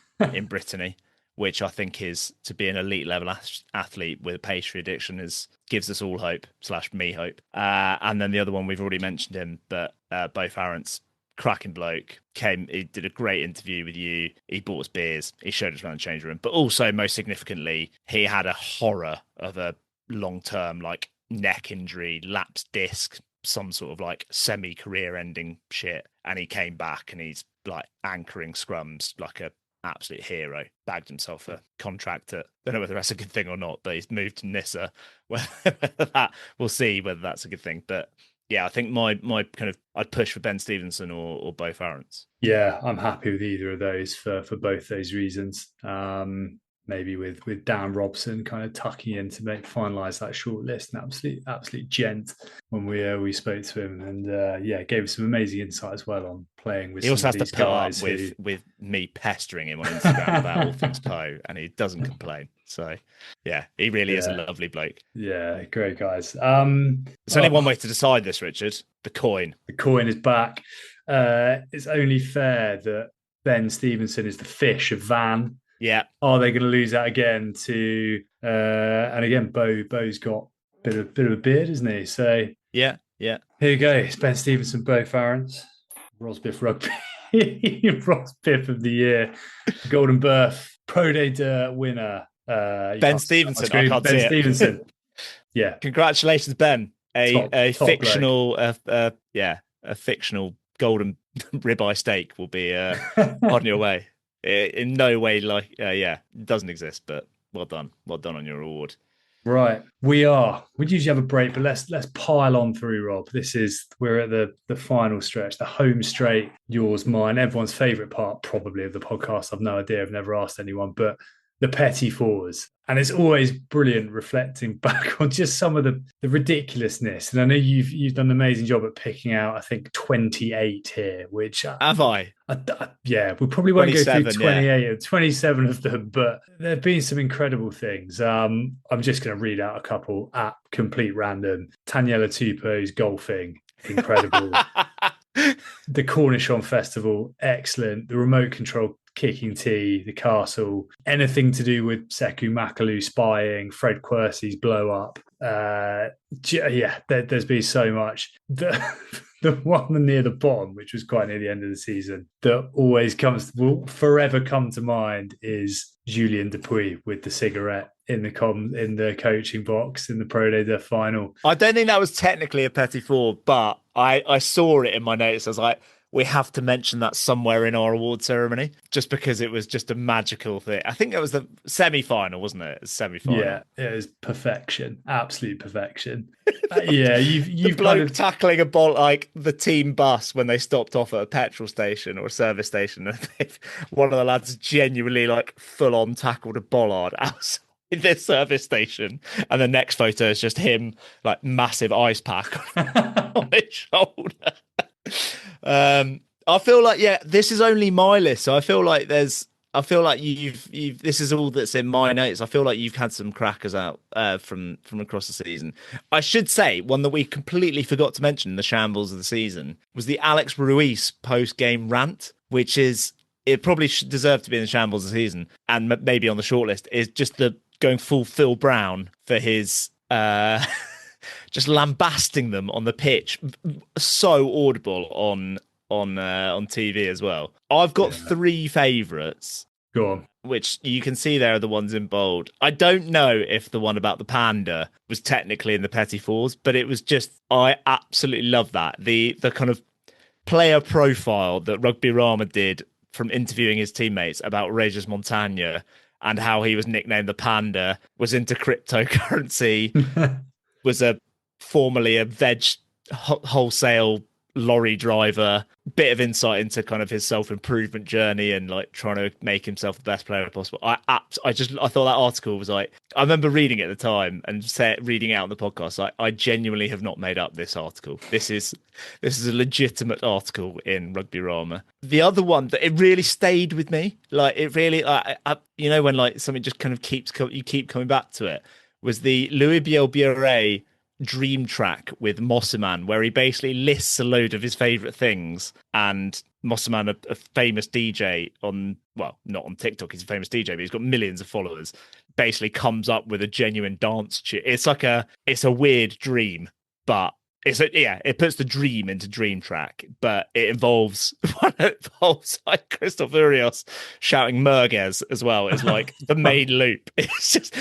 Brittany, which I think is, to be an elite level athlete with a pastry addiction gives us all hope / me hope. And then the other one, we've already mentioned him, but Boeuf Farrance, cracking bloke, he did a great interview with you. He bought us beers. He showed us around the change room, but also most significantly, he had a horror of a long-term like neck injury, lapsed disc, some sort of like semi-career ending shit. And he came back and he's like anchoring scrums like a absolute hero, bagged himself a contract at, I don't know whether that's a good thing or not, but he's moved to Nissa. We'll see whether that's a good thing. But yeah, I think my kind of, I'd push for Ben Stevenson or Boeuf Farrance. Yeah, I'm happy with either of those for both those reasons. Maybe with Dan Robson kind of tucking in to finalise that short list. An absolute gent when we spoke to him, and gave us some amazing insight as well on playing with. He also has to put up with me pestering him on Instagram about all things Poe, and he doesn't complain. So yeah, he really is a lovely bloke. Yeah, great guys. There's only one way to decide this, Richard. The coin. The coin is back. It's only fair that Ben Stevenson is the fish of Van. Yeah. Are they going to lose that again to? And again, Bo's got a bit of a beard, isn't he? So yeah. Here you go. It's Ben Stevenson, Boeuf Farrance, Rosbif Rugby, Rosbif of the year, Golden Boeuf, Pro Deux winner. Ben Stevenson. I can't Ben see Stevenson. It. Yeah. Congratulations, Ben. A fictional, a fictional golden ribeye steak will be on your way. In no way it doesn't exist, but well done on your award. Right, we are. We'd usually have a break, but let's pile on through, Rob. We're at the final stretch, the home straight, yours, mine, everyone's favourite part probably of the podcast. I've no idea. I've never asked anyone, but the Petit-Fours. And it's always brilliant reflecting back on just some of the ridiculousness. And I know you've done an amazing job at picking out, I think, 28 here, which Have I? Yeah, we probably won't go through 28 yeah. or 27 of them, but there have been some incredible things. I'm just going to read out a couple at complete random. Taniela Tupou's golfing, incredible. The Cornichon Festival, excellent. The remote control kicking tee, the castle, anything to do with Sekou Makalu spying, Fred Quercy's blow up. There's been so much. The one near the bottom, which was quite near the end of the season, that always will forever come to mind is Julien Dupuis with the cigarette in the coaching box in the Pro Day final. I don't think that was technically a Petit-Fours, but I saw it in my notes. I was like, we have to mention that somewhere in our award ceremony, just because it was just a magical thing. I think it was the semi-final, wasn't it? It was semi-final. Yeah, it was perfection, absolute perfection. You've bloke kind of tackling a ball like the team bus when they stopped off at a petrol station or a service station, and one of the lads genuinely like full on tackled a bollard outside this service station, and the next photo is just him like massive ice pack on his shoulder. I feel like this is only my list, so I feel like you've this is all that's in my notes. I feel like you've had some crackers out from across the season. I should say one that we completely forgot to mention in the shambles of the season was the Alex Ruiz post-game rant, which is it probably should deserve to be in the shambles of the season and maybe on the shortlist. Is just the going full Phil Brown for his just lambasting them on the pitch, so audible on TV as well. I've got three favourites. Go on. Which you can see there are the ones in bold. I don't know if the one about the panda was technically in the Petit-Fours, but it was just, I absolutely love that. The kind of player profile that Rugby Rama did from interviewing his teammates about Regis Montagne and how he was nicknamed the panda, was into cryptocurrency, was formerly a veg wholesale lorry driver, bit of insight into kind of his self-improvement journey and like trying to make himself the best player possible. I thought that article was like, I remember reading it at the time and reading it out on the podcast. Like, I genuinely have not made up this article. This is a legitimate article in Rugby Rama. The other one that it really stayed with me, like it really, when like something just kind of you keep coming back to it, was the Louis Bielbiere dream track with Mosseman, where he basically lists a load of his favorite things, and Mosseman, a famous DJ not on TikTok, he's a famous DJ, but he's got millions of followers, basically comes up with a genuine dance tune. It's a weird dream, but it puts the dream into dream track, but it involves like Christophe Urios shouting Merguez as well as like the main loop. It's just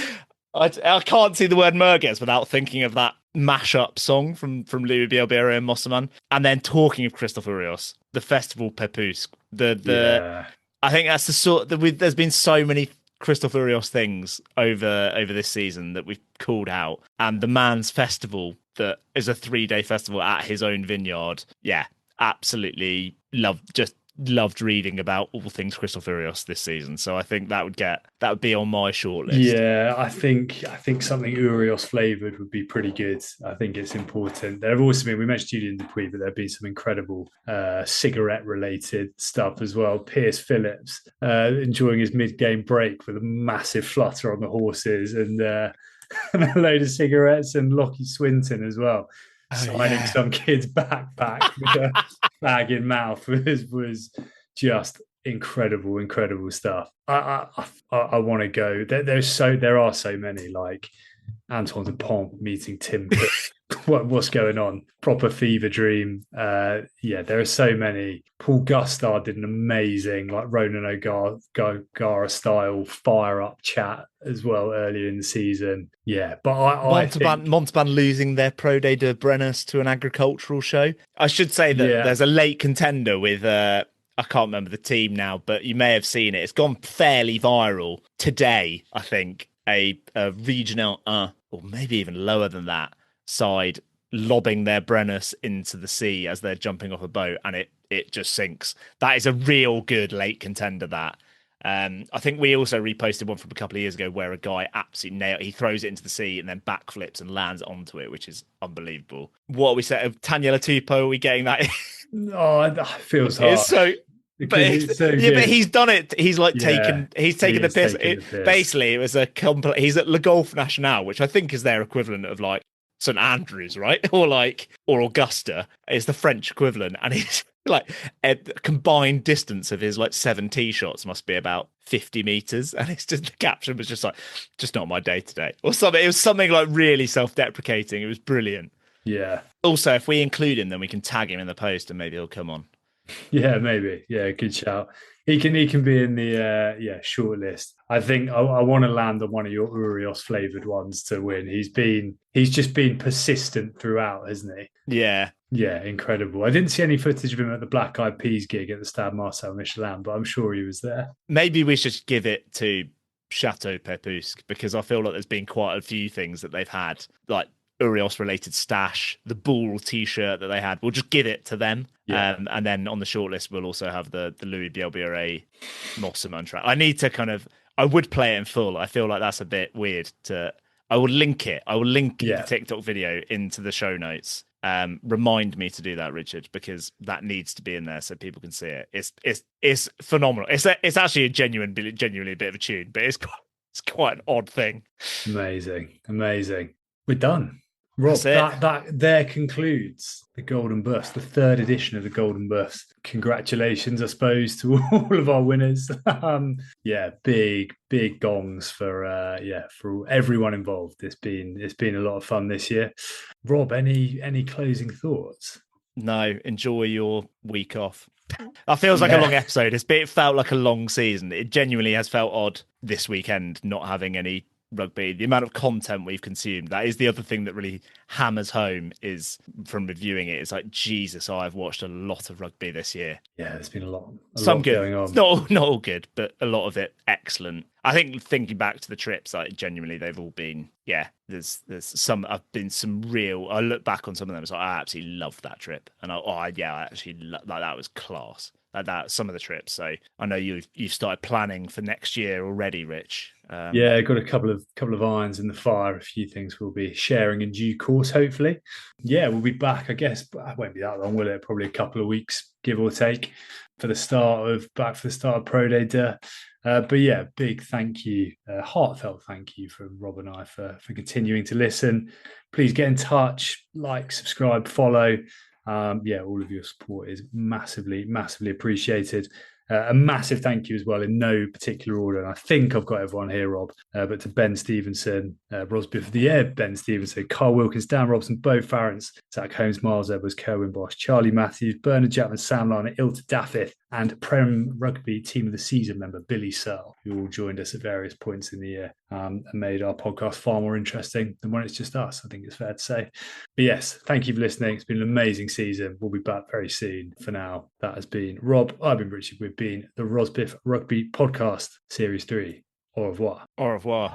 I can't see the word Merguez without thinking of that mashup song from Louis Bielbiere and Mosseman. And then talking of Christophe Urios, the Festival Pepusque, I think that's the sort that there's been so many Christophe Urios things over this season that we've called out, and the man's festival that is a 3-day festival at his own vineyard. Yeah, absolutely loved reading about all things Christophe Urios this season. So I think that would be on my shortlist. Yeah, I think something Urios flavoured would be pretty good. I think it's important. There have also been, we mentioned Julien Dupuis, but there have been some incredible cigarette related stuff as well. Pierce Phillips enjoying his mid-game break with a massive flutter on the horses and a load of cigarettes, and Lockie Swinton as well. Signing some kid's backpack with a bag in mouth was just incredible stuff. I want to go. There are so many, like Antoine Dupont meeting Tim Cook. What's going on? Proper fever dream. There are so many. Paul Gustard did an amazing, like Ronan O'Gara style fire up chat as well earlier in the season. Yeah, but I think Montauban losing their Pro Day de Brennus to an agricultural show. I should say that there's a late contender with I can't remember the team now, but you may have seen it. It's gone fairly viral today, I think. A Regional 1 or maybe even lower than that, side lobbing their Brennus into the sea as they're jumping off a boat, and it just sinks. That is a real good late contender, that. I think we also reposted one from a couple of years ago where a guy absolutely he throws it into the sea and then backflips and lands onto it, which is unbelievable. What are we saying? Tanya Latupo, are we getting that? Oh, it feels hard. It's so... But he's done it. He's like taken the piss. Basically, it was a complete. He's at Le Golf National, which I think is their equivalent of like St Andrews, right? Or Augusta. It's the French equivalent, and he's like a combined distance of his like 7 tee shots must be about 50 meters, and it's just, the caption was just like, just not my day today, or something. It was something like really self-deprecating. It was brilliant. Yeah. Also, if we include him, then we can tag him in the post, and maybe he'll come on. Yeah, maybe. Yeah, good shout. He can be in the short list. I think I want to land on one of your Urios flavored ones to win. He's just been persistent throughout, hasn't he? Yeah. Yeah, incredible. I didn't see any footage of him at the Black Eyed Peas gig at the Stade Marcel Michelin, but I'm sure he was there. Maybe we should give it to Chateau Pepusque, because I feel like there's been quite a few things that they've had, like Urios related stash, the Bull t-shirt that they had. We'll just give it to them. Yeah. And then on the shortlist, we'll also have the Louis Bielbiere Mosselman track. I would play it in full. I feel like that's a bit weird I will link it. The TikTok video into the show notes. Remind me to do that, Richard, because that needs to be in there so people can see it. It's phenomenal. It's actually genuinely a bit of a tune, but it's quite an odd thing. Amazing. We're done. Rob, that there concludes the Golden Boeufs, the 3rd edition of the Golden Boeufs. Congratulations, I suppose, to all of our winners. Big gongs for everyone involved. It's been a lot of fun this year. Rob, any closing thoughts? No, enjoy your week off. That feels like a long episode. It felt like a long season. It genuinely has felt odd this weekend not having any rugby. The amount of content we've consumed, that is the other thing that really hammers home, is from reviewing it. It's like, Jesus, I've watched a lot of rugby this year. Yeah, there's been a lot good going on. It's not all good, but a lot of it excellent. I think thinking back to the trips, like genuinely they've all been, there's some real, I look back on some of them, it's like, I absolutely loved that trip, and that was class. Like that, some of the trips. So I know you've started planning for next year already, Rich. Got a couple of irons in the fire. A few things we'll be sharing in due course, hopefully. Yeah, we'll be back. I guess it won't be that long, will it? Probably a couple of weeks, give or take, for the start of Pro Day. Big thank you, heartfelt thank you from Rob and I for continuing to listen. Please get in touch, like, subscribe, follow. All of your support is massively appreciated. A massive thank you as well, in no particular order, and I think I've got everyone here, Rob, but to Ben Stevenson, Rosbif of the Air, Ben Stevenson, Carl Wilkins, Dan Robson, Bo Farrance, Zach Holmes, Miles Edwards, Kerwin Bosch, Charlie Matthews, Bernard Chapman, Sam Lana, Ilta Daffith, and Prem Rugby Team of the Season member Billy Searle, who all joined us at various points in the year and made our podcast far more interesting than when it's just us, I think it's fair to say. But yes, thank you for listening. It's been an amazing season. We'll be back very soon. For now, that has been Rob. I've been Richard. We've been the Rosbif Rugby Podcast, Series 3. Au revoir. Au revoir.